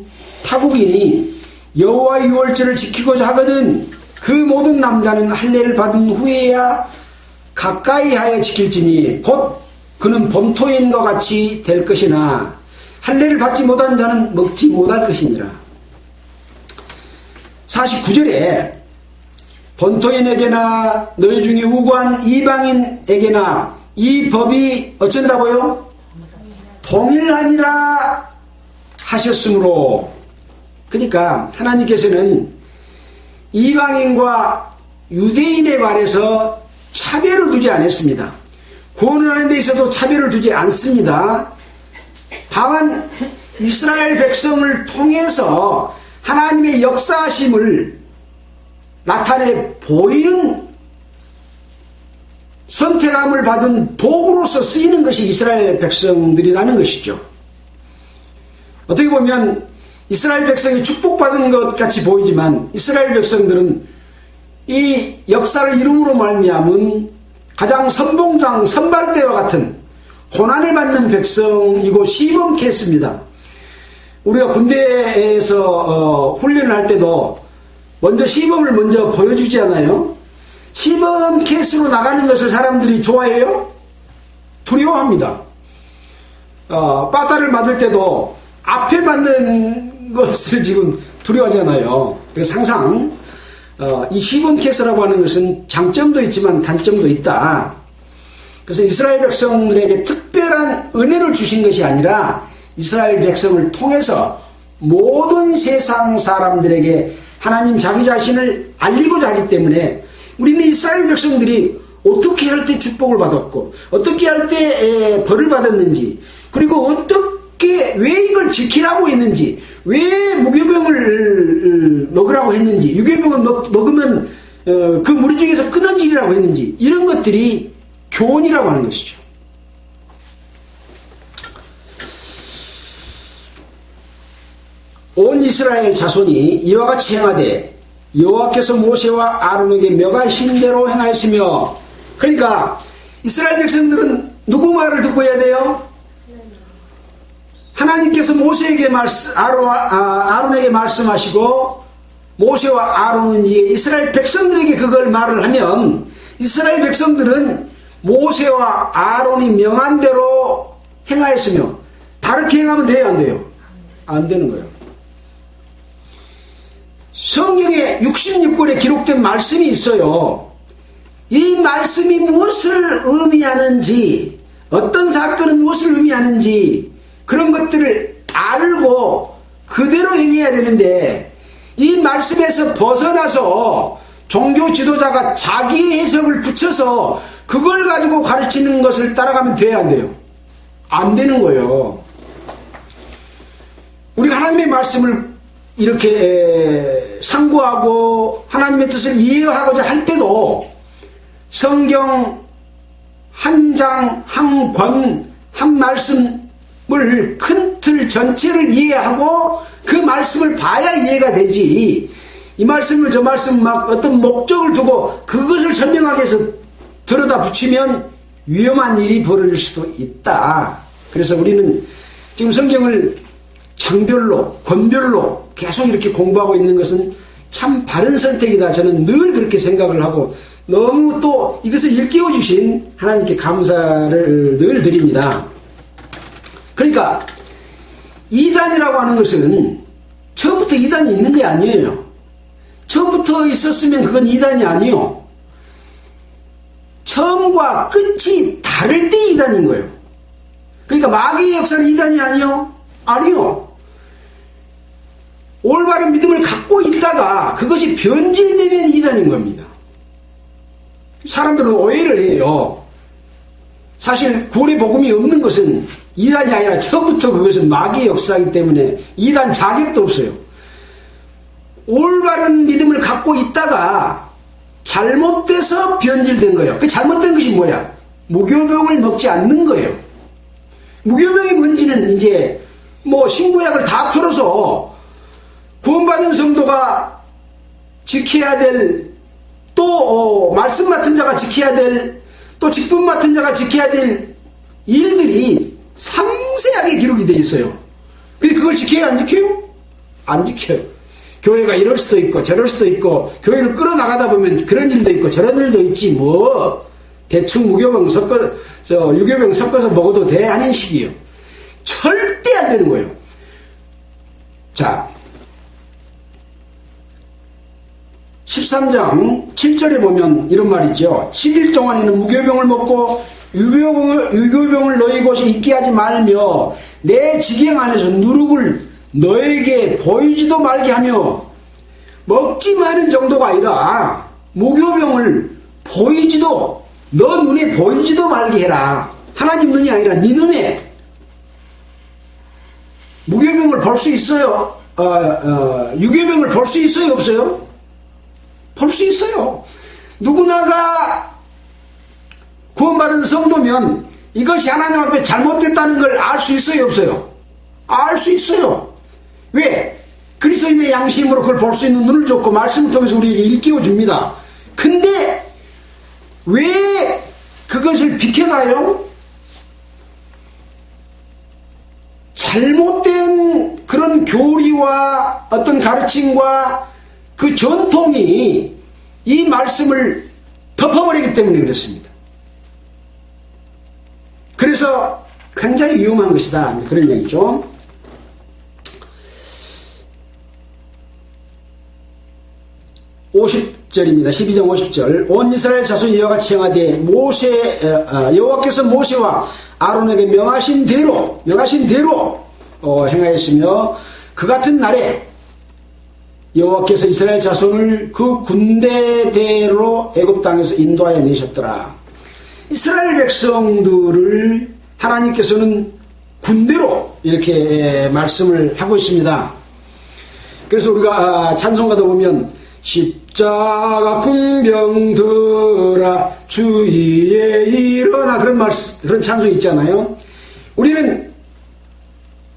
타국인이 여호와의 유월절을 지키고자 하거든 그 모든 남자는 할례를 받은 후에야 가까이 하여 지킬지니 곧 그는 본토인과 같이 될 것이나 할례를 받지 못한 자는 먹지 못할 것이니라. 49절에 본토인에게나 너희 중에 우고한 이방인에게나 이 법이 어쩐다고요? 동일하니라 하셨으므로, 그러니까 하나님께서는 이방인과 유대인에 관해서 차별을 두지 않았습니다. 구원을 하는 데 있어도 차별을 두지 않습니다. 다만 이스라엘 백성을 통해서 하나님의 역사하심을 나타내 보이는 선택함을 받은 도구로서 쓰이는 것이 이스라엘 백성들이라는 것이죠. 어떻게 보면 이스라엘 백성이 축복받은 것 같이 보이지만 이스라엘 백성들은 이 역사를 이름으로 말미암은 가장 선봉장 선발대와 같은 고난을 받는 백성이고 시범 케이스입니다. 우리가 군대에서 훈련을 할 때도 먼저 시범을 먼저 보여주지 않아요? 시범 케이스로 나가는 것을 사람들이 좋아해요? 두려워합니다. 빠따를 맞을 때도 앞에 맞는 것을 지금 두려워하잖아요. 그래서 항상 이 시범 케이스라고 하는 것은 장점도 있지만 단점도 있다. 그래서 이스라엘 백성들에게 특별한 은혜를 주신 것이 아니라 이스라엘 백성을 통해서 모든 세상 사람들에게 하나님 자기 자신을 알리고자 하기 때문에 우리는 이스라엘 백성들이 어떻게 할 때 축복을 받았고 어떻게 할 때 벌을 받았는지, 그리고 어떻게 왜 이걸 지키라고 했는지, 왜 무교병을 먹으라고 했는지, 유교병을 먹으면 그 무리 중에서 끊어지리라고 했는지, 이런 것들이 교훈이라고 하는 것이죠. 온 이스라엘 자손이 이와 같이 행하되 여호와께서 모세와 아론에게 명하신 대로 행하였으며, 그러니까 이스라엘 백성들은 누구 말을 듣고 해야 돼요? 하나님께서 모세에게 아론에게 말씀하시고 모세와 아론은 이제 이스라엘 백성들에게 그걸 말을 하면 이스라엘 백성들은 모세와 아론이 명한 대로 행하였으며 다르게 행하면 돼요, 안 돼요? 안 되는 거예요. 성경에 66권에 기록된 말씀이 있어요. 이 말씀이 무엇을 의미하는지, 어떤 사건은 무엇을 의미하는지 그런 것들을 알고 그대로 행해야 되는데, 이 말씀에서 벗어나서 종교 지도자가 자기의 해석을 붙여서 그걸 가지고 가르치는 것을 따라가면 돼야 안 돼요? 안 되는 거예요. 우리가 하나님의 말씀을 이렇게 상고하고 하나님의 뜻을 이해하고자 할 때도 성경 한 장, 한 권, 한 말씀을 큰 틀 전체를 이해하고 그 말씀을 봐야 이해가 되지, 이 말씀을 저 말씀 막 어떤 목적을 두고 그것을 설명하기 위해서 들여다 붙이면 위험한 일이 벌어질 수도 있다. 그래서 우리는 지금 성경을 장별로, 권별로 계속 이렇게 공부하고 있는 것은 참 바른 선택이다. 저는 늘 그렇게 생각을 하고, 너무 또 이것을 일깨워 주신 하나님께 감사를 늘 드립니다. 그러니까 이단이라고 하는 것은 처음부터 이단이 있는 게 아니에요. 처음부터 있었으면 그건 이단이 아니요. 처음과 끝이 다를 때 이단인 거예요. 그러니까 마귀의 역사는 이단이 아니요? 아니요. 올바른 믿음을 갖고 있다가 그것이 변질되면 이단인 겁니다. 사람들은 오해를 해요. 사실 구원의 복음이 없는 것은 이단이 아니라 처음부터 그것은 마귀의 역사이기 때문에 이단 자격도 없어요. 올바른 믿음을 갖고 있다가 잘못돼서 변질된 거예요. 그 잘못된 것이 뭐야? 무교병을 먹지 않는 거예요. 무교병이 뭔지는 이제 뭐 신구약을 다 풀어서 구원받은 성도가 지켜야 될, 또 말씀 맡은 자가 지켜야 될, 또 직분 맡은 자가 지켜야 될 일들이 상세하게 기록이 되어 있어요. 근데 그걸 지켜요, 안 지켜요? 안 지켜요. 교회가 이럴 수도 있고 저럴 수도 있고, 교회를 끌어나가다 보면 그런 일도 있고 저런 일도 있지, 뭐 대충 무교병 섞어 유교병 섞어서 먹어도 돼 하는 식이에요. 절대 안 되는 거예요. 자, 13장 7절에 보면 이런 말이 있죠. 7일 동안에는 무교병을 먹고 유교병을 너희 곳에 있게 하지 말며 내 지경 안에서 누룩을 너에게 보이지도 말게 하며, 먹지 마는 정도가 아니라 무교병을 보이지도, 너 눈에 보이지도 말게 해라. 하나님 눈이 아니라 네 눈에. 무교병을 볼 수 있어요? 유교병을 볼 수 있어요, 없어요? 볼 수 있어요. 누구나가 구원받은 성도면 이것이 하나님 앞에 잘못됐다는 걸 알 수 있어요, 없어요? 알 수 있어요. 왜? 그리스도인의 양심으로 그걸 볼 수 있는 눈을 줬고 말씀을 통해서 우리에게 일깨워 줍니다. 근데 왜 그것을 비켜가요? 잘못된 그런 교리와 어떤 가르침과 그 전통이 이 말씀을 덮어버리기 때문에 그렇습니다. 그래서 굉장히 위험한 것이다, 그런 얘기죠. 50절입니다. 12장 50절. 온 이스라엘 자손이 이와 같이 행하되 여호와께서 모세와 아론에게 명하신 대로 행하였으며, 그 같은 날에 여호와께서 이스라엘 자손을 그 군대대로 애굽 땅에서 인도하여 내셨더라. 이스라엘 백성들을 하나님께서는 군대로 이렇게 말씀을 하고 있습니다. 그래서 우리가 찬송가도 보면 십자가 군병들아 주위에 일어나, 그런 찬송이 있잖아요. 우리는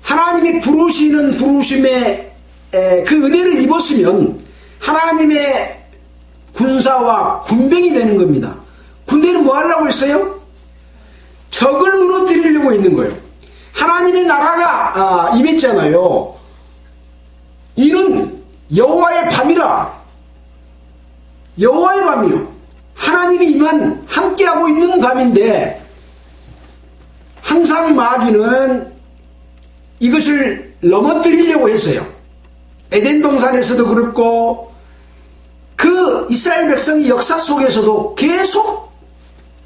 하나님이 부르시는 부르심에 그 은혜를 입었으면 하나님의 군사와 군병이 되는 겁니다. 군대는 뭐 하려고 했어요? 적을 무너뜨리려고 있는 거예요. 하나님의 나라가 임했잖아요. 이는 여호와의 밤이라. 여호와의 밤이요. 하나님이 이만 함께하고 있는 밤인데 항상 마귀는 이것을 넘어뜨리려고 했어요. 에덴 동산에서도 그렇고 그 이스라엘 백성의 역사 속에서도 계속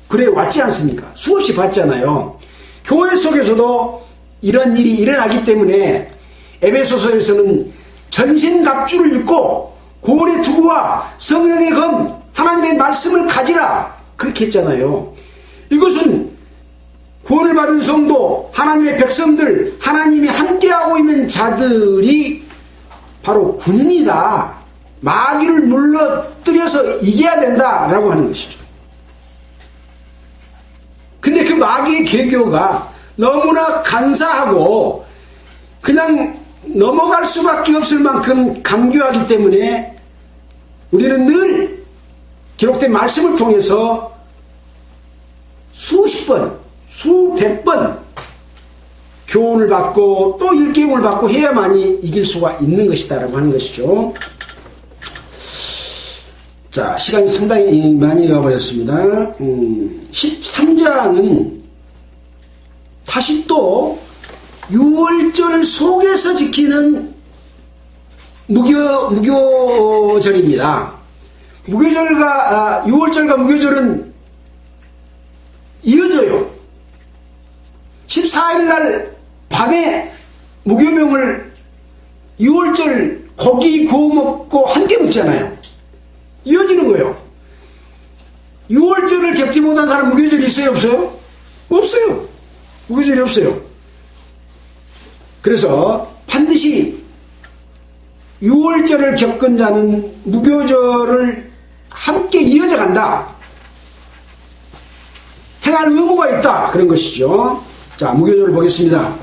그래 왔지 않습니까? 수없이 봤잖아요. 교회 속에서도 이런 일이 일어나기 때문에 에베소서에서는 전신갑주를 입고 구원의 투구와 성령의 검 하나님의 말씀을 가지라 그렇게 했잖아요. 이것은 구원을 받은 성도 하나님의 백성들 하나님이 함께하고 있는 자들이 바로 군인이다. 마귀를 물러뜨려서 이겨야 된다라고 하는 것이죠. 근데 그 마귀의 계교가 너무나 간사하고 그냥 넘어갈 수밖에 없을 만큼 강교하기 때문에 우리는 늘 기록된 말씀을 통해서 수십 번, 수백 번 교훈을 받고 또 일깨움을 받고 해야만이 이길 수가 있는 것이다 라고 하는 것이죠. 자, 시간이 상당히 많이 가버렸습니다. 13장은 다시 또 6월절 속에서 지키는 무교절입니다. 6월절과 무교절은 이어져요. 14일날 밤에 무교명을 6월절 고기 구워 먹고 함께 먹잖아요. 이어지는 거예요. 6월절을 겪지 못한 사람 무교절이 있어요? 없어요? 없어요. 무교절이 없어요. 그래서 반드시 6월절을 겪은 자는 무교절을 함께 이어져 간다. 행할 의무가 있다. 그런 것이죠. 자, 무교절을 보겠습니다.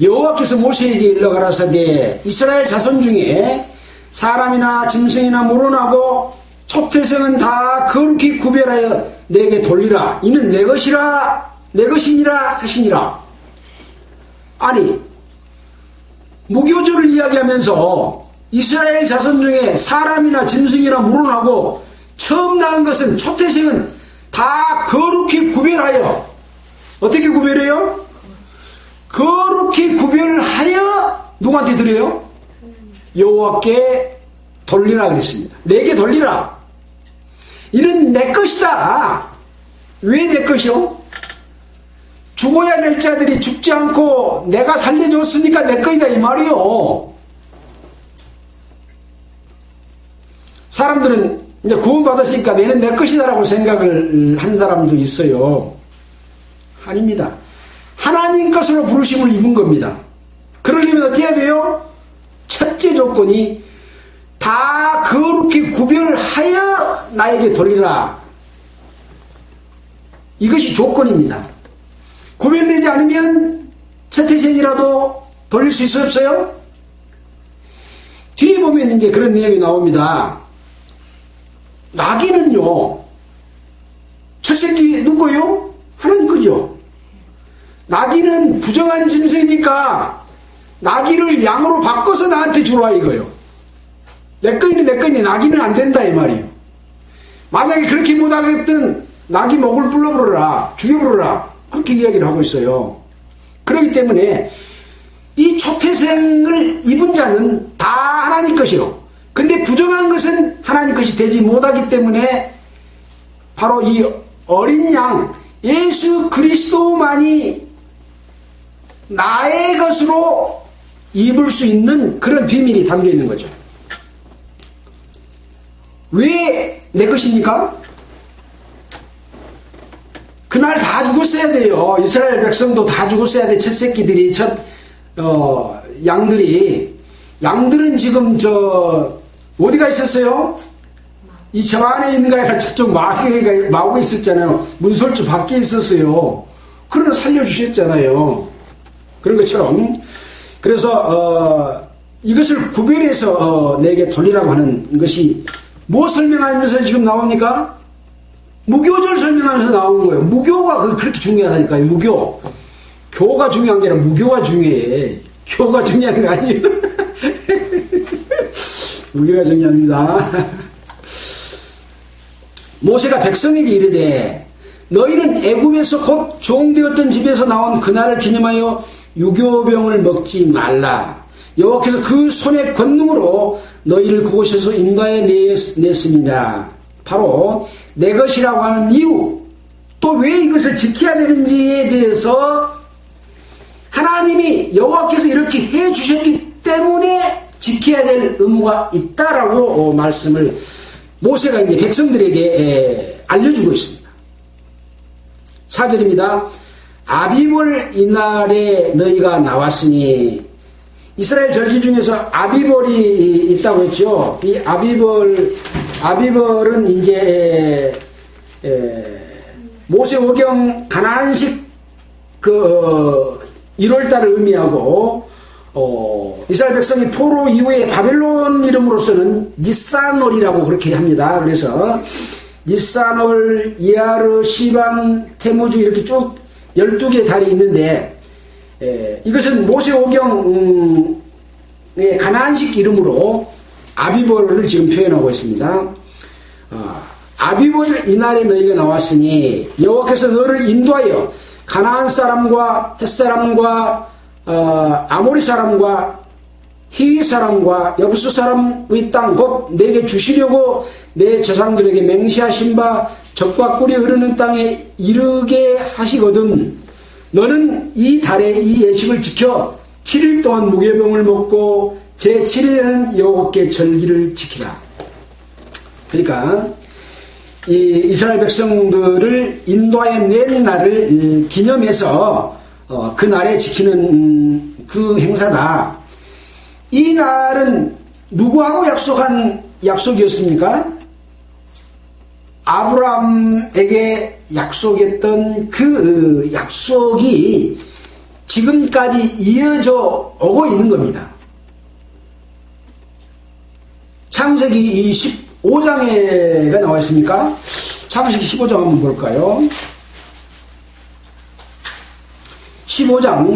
여호와께서 모세에게 일러 가라사대 이스라엘 자손 중에 사람이나 짐승이나 물어나고 초태생은 다 거룩히 구별하여 내게 돌리라. 이는 내 것이라 내 것이니라 하시니라. 아니, 무교절을 이야기하면서 이스라엘 자손 중에 사람이나 짐승이나 물어나고 처음 낳은 것은 초태생은 다 거룩히 구별하여. 어떻게 구별해요? 거룩히 구별하여 누구한테 드려요? 여호와께 돌리라 그랬습니다. 내게 돌리라. 이는 내 것이다. 왜 내 것이요? 죽어야 될 자들이 죽지 않고 내가 살려줬으니까 내 거이다 이 말이요. 사람들은 이제 구원받았으니까 내는 내 것이다라고 생각을 한 사람도 있어요. 아닙니다. 하나님 것으로 부르심을 입은 겁니다. 그러려면 어떻게 해야 돼요? 첫째 조건이 다 거룩히 구별하여 나에게 돌리라. 이것이 조건입니다. 구별되지 않으면 채태생이라도 돌릴 수 있어요? 없어요? 뒤에 보면 이제 그런 내용이 나옵니다. 나귀는요, 첫 새끼 누구요? 하나님 거죠. 나귀는 부정한 짐승이니까 나귀를 양으로 바꿔서 나한테 주라 이거요. 내 거이니 내 거이니 나귀는 안 된다 이 말이에요. 만약에 그렇게 못하겠든 나귀 목을 불러버려라, 죽여버려라, 그렇게 이야기를 하고 있어요. 그렇기 때문에 이 초태생을 입은 자는 다 하나님 것이요. 근데 부정한 것은 하나님 것이 되지 못하기 때문에 바로 이 어린 양 예수 그리스도만이 나의 것으로 입을 수 있는 그런 비밀이 담겨 있는 거죠. 왜 내 것입니까? 그날 다 죽었어야 돼요. 이스라엘 백성도 다 죽었어야 돼. 첫 새끼들이, 양들은 지금 어디가 있었어요? 이 저 안에 있는 거 아니라 저쪽 마구가 있었잖아요. 문설주 밖에 있었어요. 그러나 살려주셨잖아요. 그런 것처럼. 그래서, 이것을 구별해서 내게 돌리라고 하는 것이 뭐 설명하면서 지금 나옵니까? 무교절 설명하면서 나오는 거예요. 무교가 그렇게 중요하다니까요. 무교. 교가 중요한 게 아니라 무교가 중요해. 교가 중요한 게 아니에요. 무게가 중요합니다. 모세가 백성에게 이르되 너희는 애굽에서 곧 종되었던 집에서 나온 그날을 기념하여 유교병을 먹지 말라. 여호와께서 그 손의 권능으로 너희를 그곳에서 인도하여 냈습니다. 바로 내 것이라고 하는 이유, 또 왜 이것을 지켜야 되는지에 대해서 하나님이 여호와께서 이렇게 해 주셨기 때문에 지켜야 될 의무가 있다라고 말씀을 모세가 이제 백성들에게 알려주고 있습니다. 4절입니다. 아비볼 이날에 너희가 나왔으니, 이스라엘 절기 중에서 아비볼이 있다고 했죠. 이 아비볼은 이제 모세오경 가나안식 1월달을 의미하고, 이스라엘 백성이 포로 이후에 바벨론 이름으로서는 니산월이라고 그렇게 합니다. 그래서 니산월, 이하르, 시반, 태무주 이렇게 쭉 12개의 달이 있는데, 이것은 모세오경의 가나안식 이름으로 아비볼을 지금 표현하고 있습니다. 아비볼 이날에 너희가 나왔으니 여호와께서 너를 인도하여 가나안 사람과 헷 사람과 아모리 사람과 히위 사람과 여부수 사람의 땅 곧 내게 주시려고 내 조상들에게 맹세하신 바 적과 꿀이 흐르는 땅에 이르게 하시거든. 너는 이 달에 이 예식을 지켜 7일 동안 무교병을 먹고 제 7일에는 여호와께 절기를 지키라. 그러니까 이 이스라엘 백성들을 인도하여 낸 날을 기념해서 그 날에 지키는 그 행사다. 이 날은 누구하고 약속한 약속이었습니까? 아브라함에게 약속했던 그 약속이 지금까지 이어져 오고 있는 겁니다. 창세기 15장에가 나와 있습니까? 창세기 15장 한번 볼까요? 15장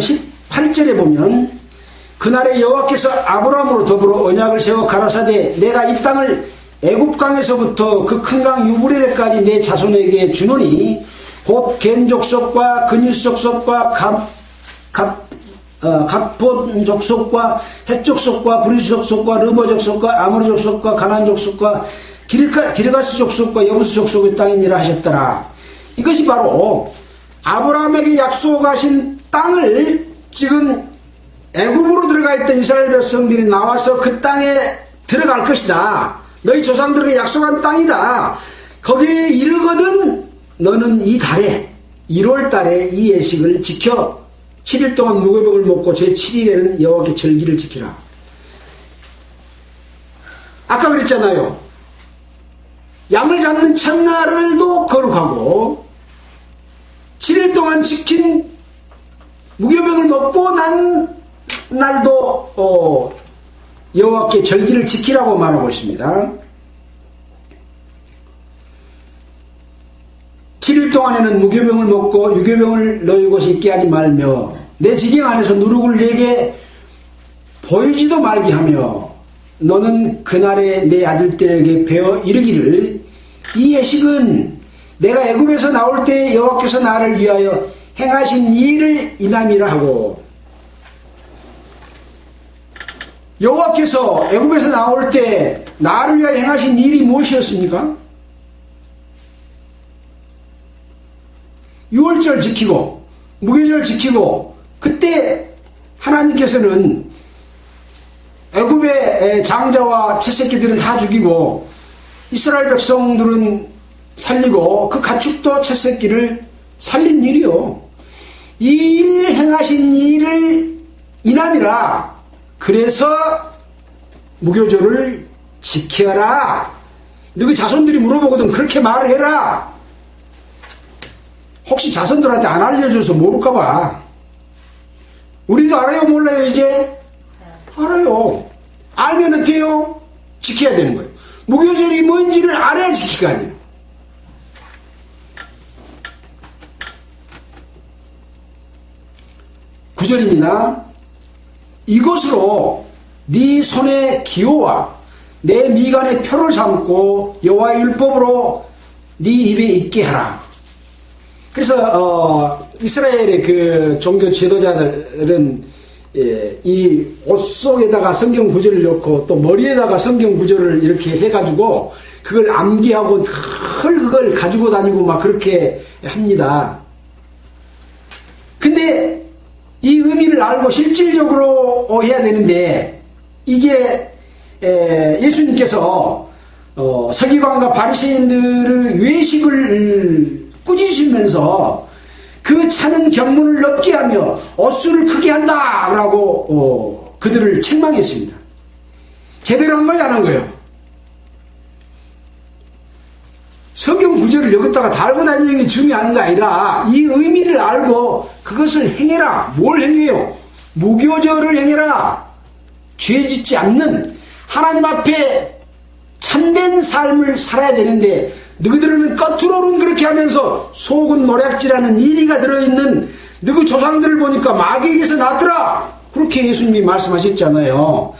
18절에 보면 그날에 여호와께서 아브라함으로 더불어 언약을 세워 가라사대 내가 이 땅을 애굽강에서부터 그 큰 강 유브레데까지 내 자손에게 주노니 곧 겐 족속과 그니스 족속과 갑본 족속과 헷 족속과 브리스 족속과 르버 족속과 아모리 족속과 가나안 족속과 기르가스 족속과 여부스 족속의 땅이니라 하셨더라. 이것이 바로 아브라함에게 약속하신 땅을 지금 애굽으로 들어가 있던 이스라엘 백성들이 나와서 그 땅에 들어갈 것이다. 너희 조상들에게 약속한 땅이다. 거기에 이르거든 너는 이 달에 1월 달에 이 예식을 지켜 7일 동안 무교병을 먹고 제 7일에는 여호와께 절기를 지키라. 아까 그랬잖아요. 양을 잡는 첫날을도 거룩하고 7일 동안 지킨 무교병을 먹고 난 날도 여호와께 절기를 지키라고 말하고 있습니다. 7일 동안에는 무교병을 먹고 유교병을 너희 곳에 있게 하지 말며 내 지경 안에서 누룩을 내게 보이지도 말게 하며 너는 그날에 내 아들들에게 배워 이르기를 이 예식은 내가 애굽에서 나올 때 여호와께서 나를 위하여 행하신 일을 인함이라 하고, 여호와께서 애굽에서 나올 때 나를 위하여 행하신 일이 무엇이었습니까? 유월절 지키고 무교절 지키고, 그때 하나님께서는 애굽의 장자와 채새끼들은 다 죽이고 이스라엘 백성들은 살리고 그 가축도 채새끼를 살린 일이요. 이 일 행하신 일을 인함이라. 그래서 무교절을 지켜라. 너희 자손들이 물어보거든 그렇게 말을 해라. 혹시 자손들한테 안 알려줘서 모를까봐. 우리도 알아요 몰라요 이제? 알아요. 알면 돼요. 지켜야 되는 거예요. 무교절이 뭔지를 알아야 지키가 아니에요. 구절입니다. 이것으로 네 손의 기호와 내 미간의 표를 삼고 여호와의 율법으로 네 입에 있게 하라. 그래서 이스라엘의 그 종교 지도자들은 이 옷 속에다가 성경 구절을 넣고 또 머리에다가 성경 구절을 이렇게 해가지고 그걸 암기하고 늘 그걸 가지고 다니고 막 그렇게 합니다. 근데 이 의미를 알고 실질적으로 해야 되는데 이게 예수님께서 서기관과 바리새인들의 외식을 꾸짖으면서 그 차는 경문을 넓게 하며 옷수를 크게 한다라고 그들을 책망했습니다. 제대로 한 거예요, 안 한 거예요? 성경 구절을 여기다가 달고 다니는 게 중요한 게 아니라 이 의미를 알고 그것을 행해라. 뭘 행해요? 무교절을 행해라. 죄 짓지 않는 하나님 앞에 참된 삶을 살아야 되는데 너희들은 겉으로는 그렇게 하면서 속은 노략질하는 이리가 들어있는 너희 조상들을 보니까 마귀에게서 났더라. 그렇게 예수님이 말씀하셨잖아요.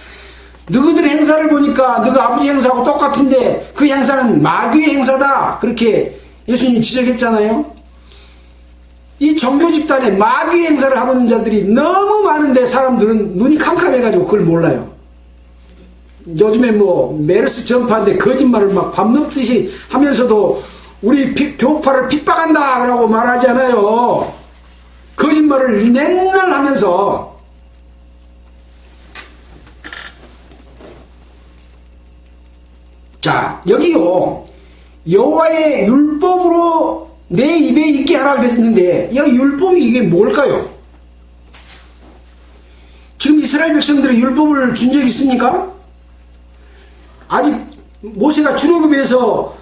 너희들 행사를 보니까 너희 아버지 행사하고 똑같은데 그 행사는 마귀의 행사다. 그렇게 예수님이 지적했잖아요. 이 종교 집단에 마귀의 행사를 하고 있는 자들이 너무 많은데 사람들은 눈이 캄캄해가지고 그걸 몰라요. 요즘에 뭐 메르스 전파인데 거짓말을 막 밤늦듯이 하면서도 우리 교파를 핍박한다 라고 말하잖아요. 거짓말을 맨날 하면서. 자, 여기요, 여호와의 율법으로 내 입에 있게 하라 그랬는데 이 율법이 이게 뭘까요? 지금 이스라엘 백성들의 율법을 준 적이 있습니까? 아직 모세가 출애굽에서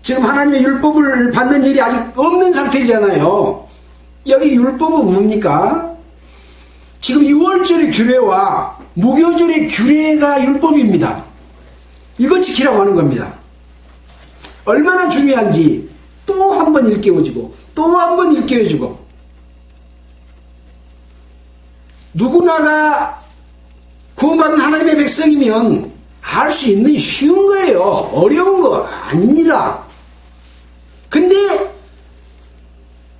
지금 하나님의 율법을 받는 일이 아직 없는 상태잖아요. 여기 율법은 뭡니까? 지금 6월절의 규례와 무교절의 규례가 율법입니다. 이거 지키라고 하는 겁니다. 얼마나 중요한지 또 한 번 일깨워주고 또 한 번 일깨워주고. 누구나가 구원받은 하나님의 백성이면 할 수 있는 쉬운 거예요. 어려운 거 아닙니다. 근데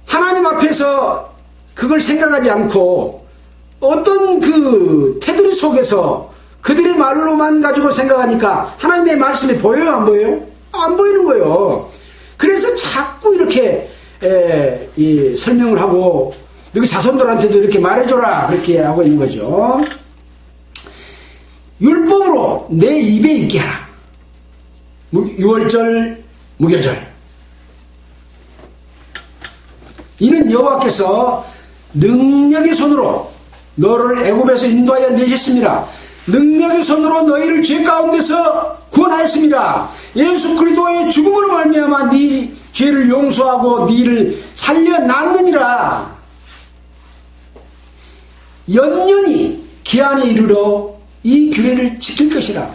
하나님 앞에서 그걸 생각하지 않고 어떤 그 테두리 속에서 그들의 말로만 가지고 생각하니까 하나님의 말씀이 보여요, 안 보여요? 안 보이는 거예요. 그래서 자꾸 이렇게 설명을 하고 너희 자손들한테도 이렇게 말해줘라 그렇게 하고 있는 거죠. 율법으로 내 입에 있게 하라. 6월절 무교절. 이는 여호와께서 능력의 손으로 너를 애굽에서 인도하여 내셨습니다. 능력의 손으로 너희를 죄 가운데서 구원하였습니다. 예수 그리스도의 죽음으로 말미암아 네 죄를 용서하고 너희를 살려놨느니라. 연연히 기한에 이르러 이 규례를 지킬 것이라.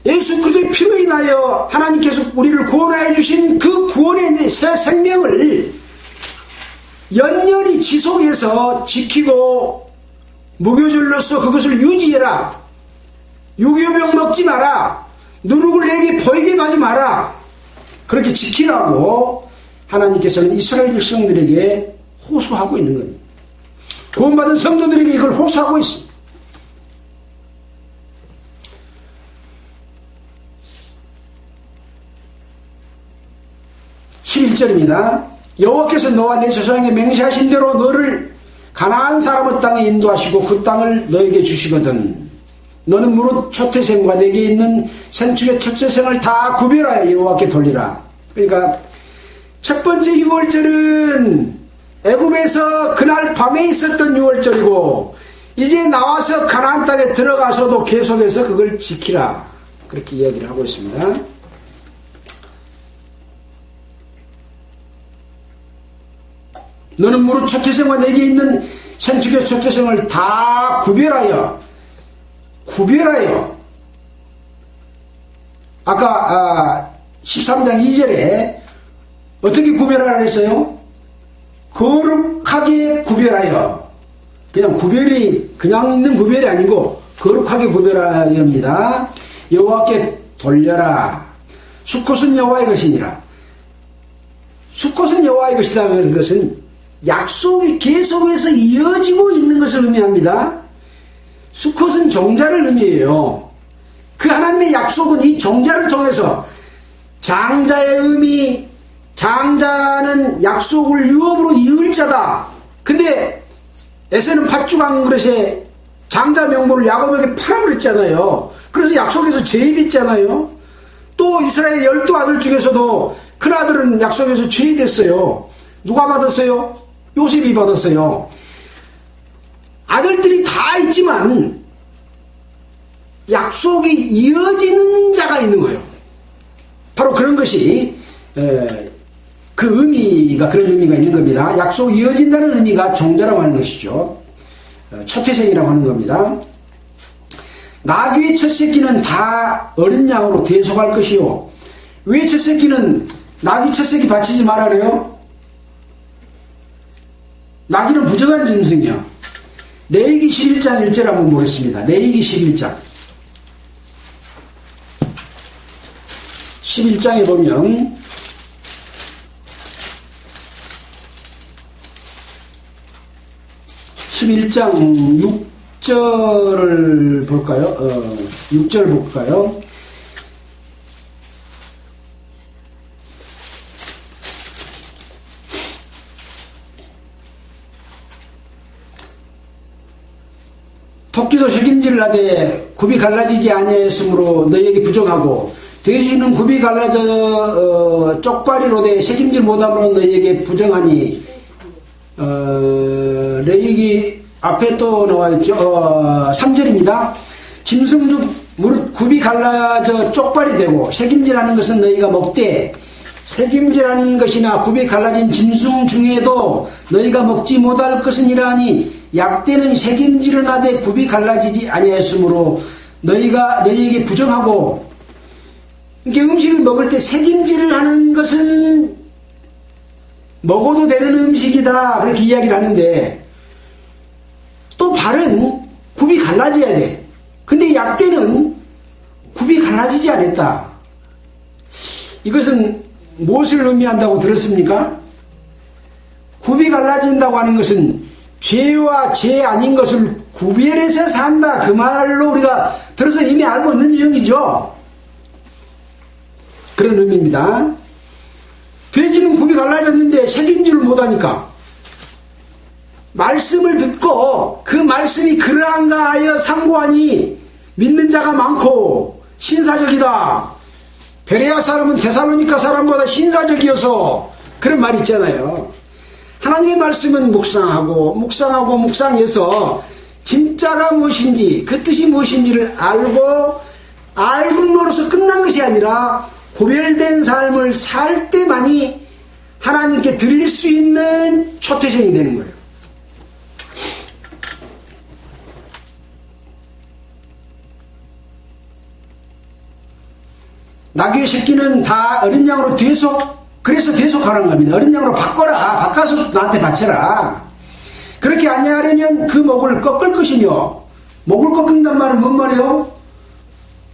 예수 그리스도의 피로 인하여 하나님께서 우리를 구원하여 주신 그 구원의 새 생명을 연연히 지속해서 지키고 무교절로서 그것을 유지해라. 유교병 먹지 마라. 누룩을 내게 보이게도 하지 마라. 그렇게 지키라고 하나님께서는 이스라엘 백성들에게 호소하고 있는 겁니다. 구원받은 성도들에게 이걸 호소하고 있습니다. 11절입니다. 여호와께서 너와 내 조상에게 맹세하신 대로 너를 가나안 사람의 땅에 인도하시고 그 땅을 너에게 주시거든 너는 무릇 초태생과 내게 있는 생축의 초태생을 다 구별하여 여호와께 돌리라. 그러니까 첫 번째 6월절은 애굽에서 그날 밤에 있었던 6월절이고 이제 나와서 가나안 땅에 들어가서도 계속해서 그걸 지키라. 그렇게 이야기를 하고 있습니다. 너는 무릇 초태생과 내게 있는 생축의 초태생을 다 구별하여 아까 13장 2절에 어떻게 구별하라 했어요? 거룩하게 구별하여 그냥 구별이 그냥 있는 구별이 아니고 거룩하게 구별하여야 합니다. 여호와께 돌려라. 수컷은 여호와의 것이니라. 수컷은 여호와의 것이다. 그런 것은 약속이 계속해서 이어지고 있는 것을 의미합니다. 수컷은 종자를 의미해요. 그 하나님의 약속은 이 종자를 통해서 장자의 의미, 장자는 약속을 유업으로 이을 자다. 근데 에서는 팥죽 한 그릇에 장자 명분을 야곱에게 팔아버렸잖아요. 그래서 약속에서 제외됐잖아요. 또 이스라엘 12아들 중에서도 큰 아들은 약속에서 제외됐어요. 누가 받았어요? 요셉이 받았어요. 아들들이 다 있지만 약속이 이어지는 자가 있는 거예요. 바로 그런 것이 그 의미가 그런 의미가 있는 겁니다. 약속이 이어진다는 의미가 종자라고 하는 것이죠. 초태생이라고 하는 겁니다. 나귀의 첫 새끼는 다 어린 양으로 대속할 것이요. 왜 첫 새끼는 나귀 첫 새끼 바치지 말아래요? 나귀는 부정한 짐승이요. 레위기 11장 1절 한번 보겠습니다. 레위기 11장 11장에 보면 (11장) 6절을 볼까요? 6절 볼까요? 토끼도 책임질 나되 굽이 갈라지지 아니하였으므로 너희에게 부정하고 돼지는 굽이 갈라져 쪽발이로되 책임질 못함으로 너희에게 부정하니. 레위기 앞에 또 나와있죠. 3절입니다. 짐승중 무릇 굽이 갈라져 쪽발이 되고 책임질하는 것은 너희가 먹되 책임질하는 것이나 굽이 갈라진 짐승 중에도 너희가 먹지 못할 것은 이러하니 약대는 책임질은 하되 굽이 갈라지지 아니하였으므로 너희에게 부정하고. 이렇게 음식을 먹을 때 책임질을 하는 것은 먹어도 되는 음식이다 그렇게 이야기를 하는데 또 발은 굽이 갈라져야 돼. 근데 약대는 굽이 갈라지지 않았다. 이것은 무엇을 의미한다고 들었습니까? 굽이 갈라진다고 하는 것은 죄와 죄 아닌 것을 구별해서 산다. 그 말로 우리가 들어서 이미 알고 있는 내용이죠. 그런 의미입니다. 돼지는 굽이 갈라졌는데 책임질을 못하니까 말씀을 듣고 그 말씀이 그러한가 하여 상고하니 믿는 자가 많고 신사적이다. 베레아 사람은 데살로니가 사람보다 신사적이어서 그런 말이 있잖아요. 하나님의 말씀은 묵상해서 진짜가 무엇인지 그 뜻이 무엇인지를 알고로서 끝난 것이 아니라 구별된 삶을 살 때만이 하나님께 드릴 수 있는 초태생이 되는 거예요. 나귀의 새끼는 다 어린 양으로 그래서 대속하라는 겁니다. 어린 양으로 바꿔서 나한테 바쳐라. 그렇게 아니하려면 그 목을 꺾을 것이며, 목을 꺾는단 말은 뭔 말이에요?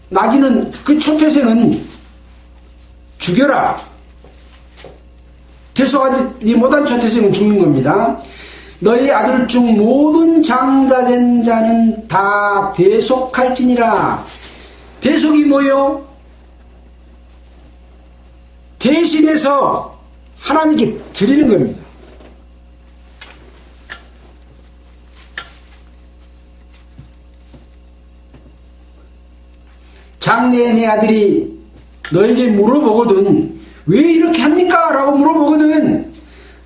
나귀는, 그 초태생은 죽여라. 대속하지 못한 초태생은 죽는 겁니다. 너희 아들 중 모든 장자된 자는 다 대속할지니라. 대속이 뭐예요? 대신해서 하나님께 드리는 겁니다. 장래에 내 아들이 너에게 물어보거든 왜 이렇게 합니까? 라고 물어보거든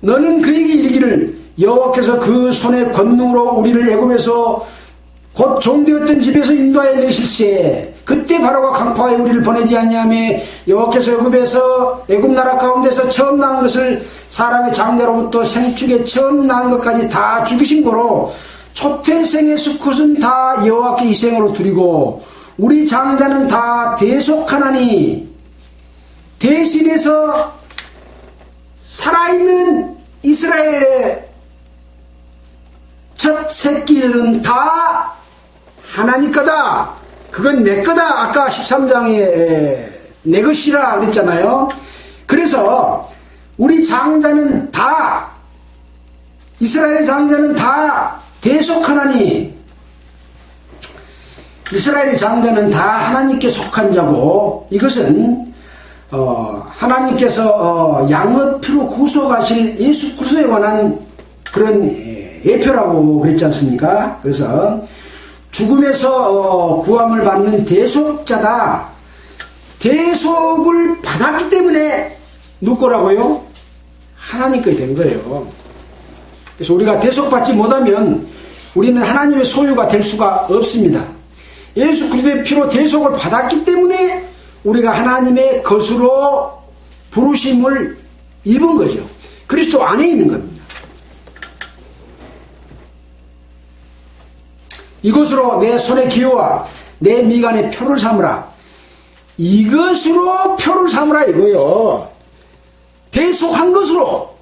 너는 그에게 이르기를 여호와께서 그 손의 권능으로 우리를 애굽에서 곧 종되었던 집에서 인도하여 내실세 그때 바로가 강포하여 우리를 보내지 아니하며 여호와께서 애굽 나라 가운데서 처음 낳은 것을 사람의 장자로부터 생축에 처음 낳은 것까지 다 죽이신 거로 초태생의 수컷은 다 여호와께 희생으로 드리고 우리 장자는 다 대속하나니 대신해서 살아있는 이스라엘의 첫 새끼들은 다 하나님 거다. 그건 내 거다. 아까 13장에 내 것이라 그랬잖아요. 그래서 우리 장자는 다, 이스라엘의 장자는 다 대속하나니, 이스라엘의 장자는 다 하나님께 속한 자고, 이것은 하나님께서 양의 피로 구속하실 예수 그리스도에 관한 그런 예표라고 그랬지 않습니까? 그래서 죽음에서 구함을 받는 대속자다. 대속을 받았기 때문에 누구 거라고요? 하나님 거이 된 거예요. 그래서 우리가 대속받지 못하면 우리는 하나님의 소유가 될 수가 없습니다. 예수 그리스도의 피로 대속을 받았기 때문에 우리가 하나님의 것으로 부르심을 입은 거죠. 그리스도 안에 있는 겁니다. 이것으로 내 손의 기호와 내 미간의 표를 삼으라. 이것으로 표를 삼으라 이거요. 대속한 것으로.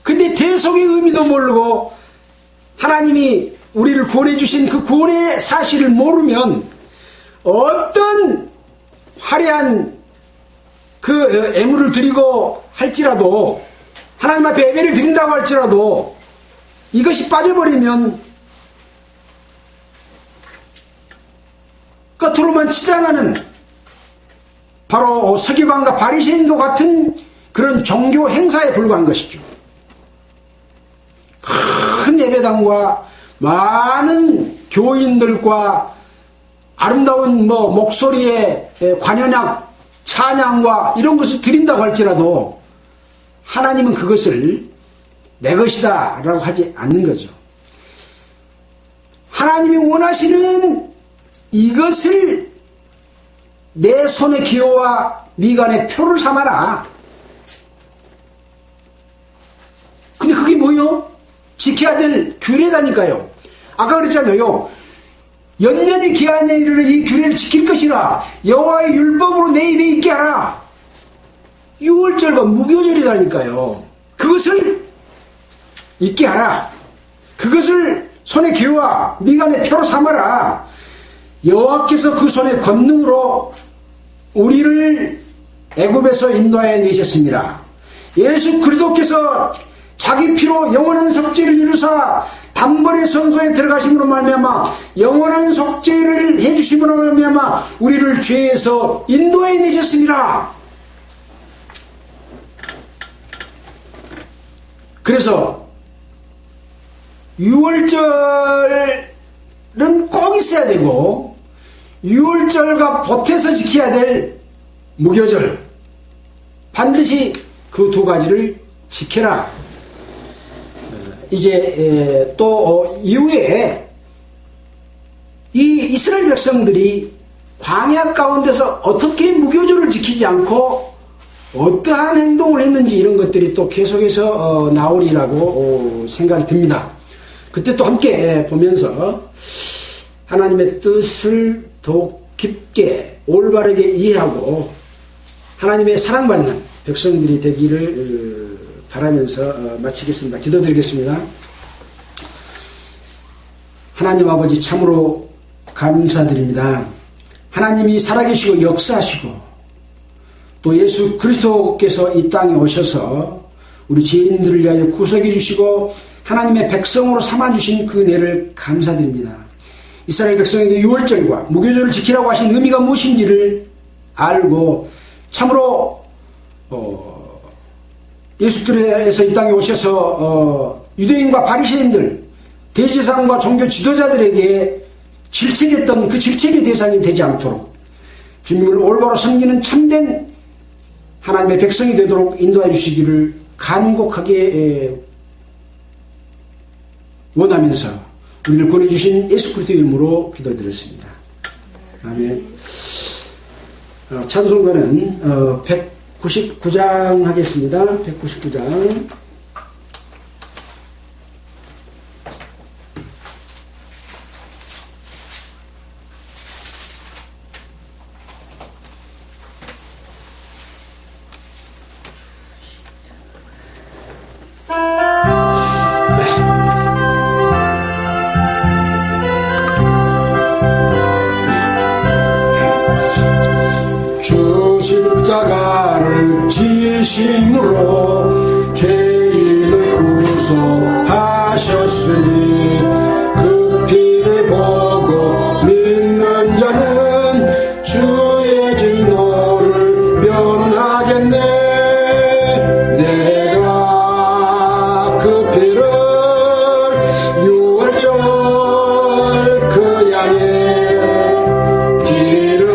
근데 대속의 의미도 모르고 하나님이 우리를 구원해 주신 그 구원의 사실을 모르면 어떤 화려한 그 애물을 드리고 할지라도, 하나님 앞에 예배를 드린다고 할지라도 이것이 빠져버리면 겉으로만 치장하는 바로 서기관과 바리새인과 같은 그런 종교 행사에 불과한 것이죠. 큰 예배당과 많은 교인들과 아름다운 목소리의 관현악, 찬양과 이런 것을 드린다고 할지라도 하나님은 그것을 내 것이다 라고 하지 않는 거죠. 하나님이 원하시는 이것을 내 손의 기호와 미간의 표를 삼아라. 근데 그게 뭐요? 지켜야 될 규례다니까요. 아까 그랬잖아요. 연년이 기한에 이르러 이 규례를 지킬 것이라. 여호와의 율법으로 내 입에 있게 하라. 6월절과 무교절이라니까요. 그것을 있게 하라. 그것을 손의 기호와 미간의 표로 삼아라. 여호와께서 그 손의 권능으로 우리를 애굽에서 인도하여 내셨습니다. 예수 그리스도께서 자기 피로 영원한 속죄를 이루사 단번에 성소에 들어가심으로 말미암아 영원한 속죄를 해주심으로 말미암아 우리를 죄에서 인도해 내셨습니다. 그래서 6월절은 꼭 있어야 되고 6월절과 보태서 지켜야 될 무교절, 반드시 그 두 가지를 지켜라. 이제 또 이후에 이 이스라엘 백성들이 광야 가운데서 어떻게 무교절을 지키지 않고 어떠한 행동을 했는지 이런 것들이 또 계속해서 나오리라고 생각이 듭니다. 그때 또 함께 보면서 하나님의 뜻을 더욱 깊게 올바르게 이해하고 하나님의 사랑받는 백성들이 되기를 바라면서 마치겠습니다. 기도드리겠습니다. 하나님 아버지 참으로 감사드립니다. 하나님이 살아계시고 역사하시고 또 예수 그리스도께서 이 땅에 오셔서 우리 죄인들을 위하여 구속해 주시고 하나님의 백성으로 삼아주신 그 은혜를 감사드립니다. 이스라엘 백성에게 유월절과 무교절을 지키라고 하신 의미가 무엇인지를 알고 참으로 예수 그리스도께서 이 땅에 오셔서 유대인과 바리새인들, 대제사장과 종교 지도자들에게 질책했던 그 질책의 대상이 되지 않도록 주님을 올바로 섬기는 참된 하나님의 백성이 되도록 인도해 주시기를 간곡하게 원하면서 우리를 보내주신 예수 그리스도의 이름으로 기도드렸습니다. 아멘. 찬송가는 199장 하겠습니다. 199장. 진심으로 죄인을 구속하셨으니 그 피를 보고 믿는 자는 주의 진노를 면하겠네. 내가 그 피를 유월절 그 양의 길을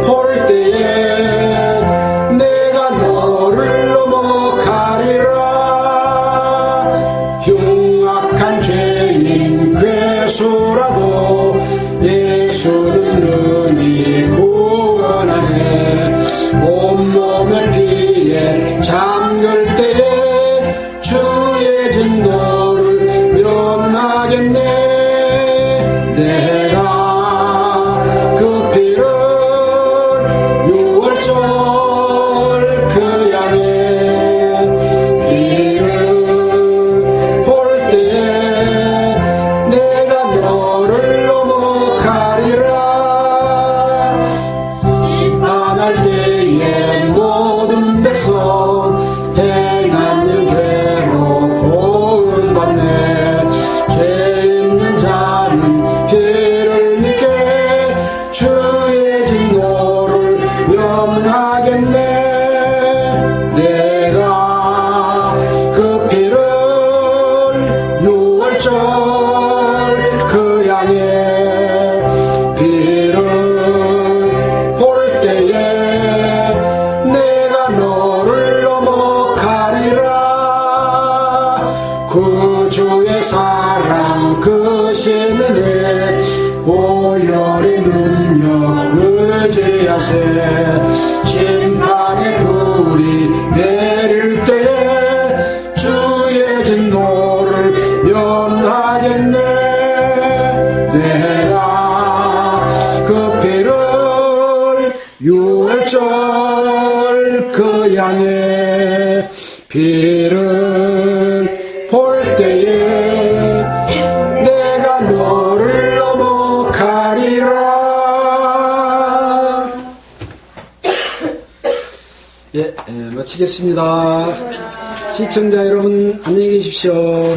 볼 때에 내가 너를 넘어가리라. 흉악한 죄인 괴수라도 예수는 능히 구원하네. 온몸의 피에 잠글 때에 주의 진노를 면하겠네. 내가 그 피를 유월절 그 양의 피를 볼 때에 내가 너를 넘어가리라. 심판할 때에 모든 백성 행한 일대로 도움받네. 죄 있는 자는 피를 믿게 주의 진노를 면하겠네. 내가 그 피를 유월절 그 양의 피를 볼 때에 내가 너를 넘어가리라. 구주의 사랑 크신 은혜 보혈의 능력 의지하세. 심판의 불이 내릴 때에 주의 진노를 면하겠네. 내가 그 피를 유월절 그 양의 피를 볼 때에 내가 너를 넘어가리라. 예, 마치겠습니다. 시청자 여러분 안녕히 계십시오.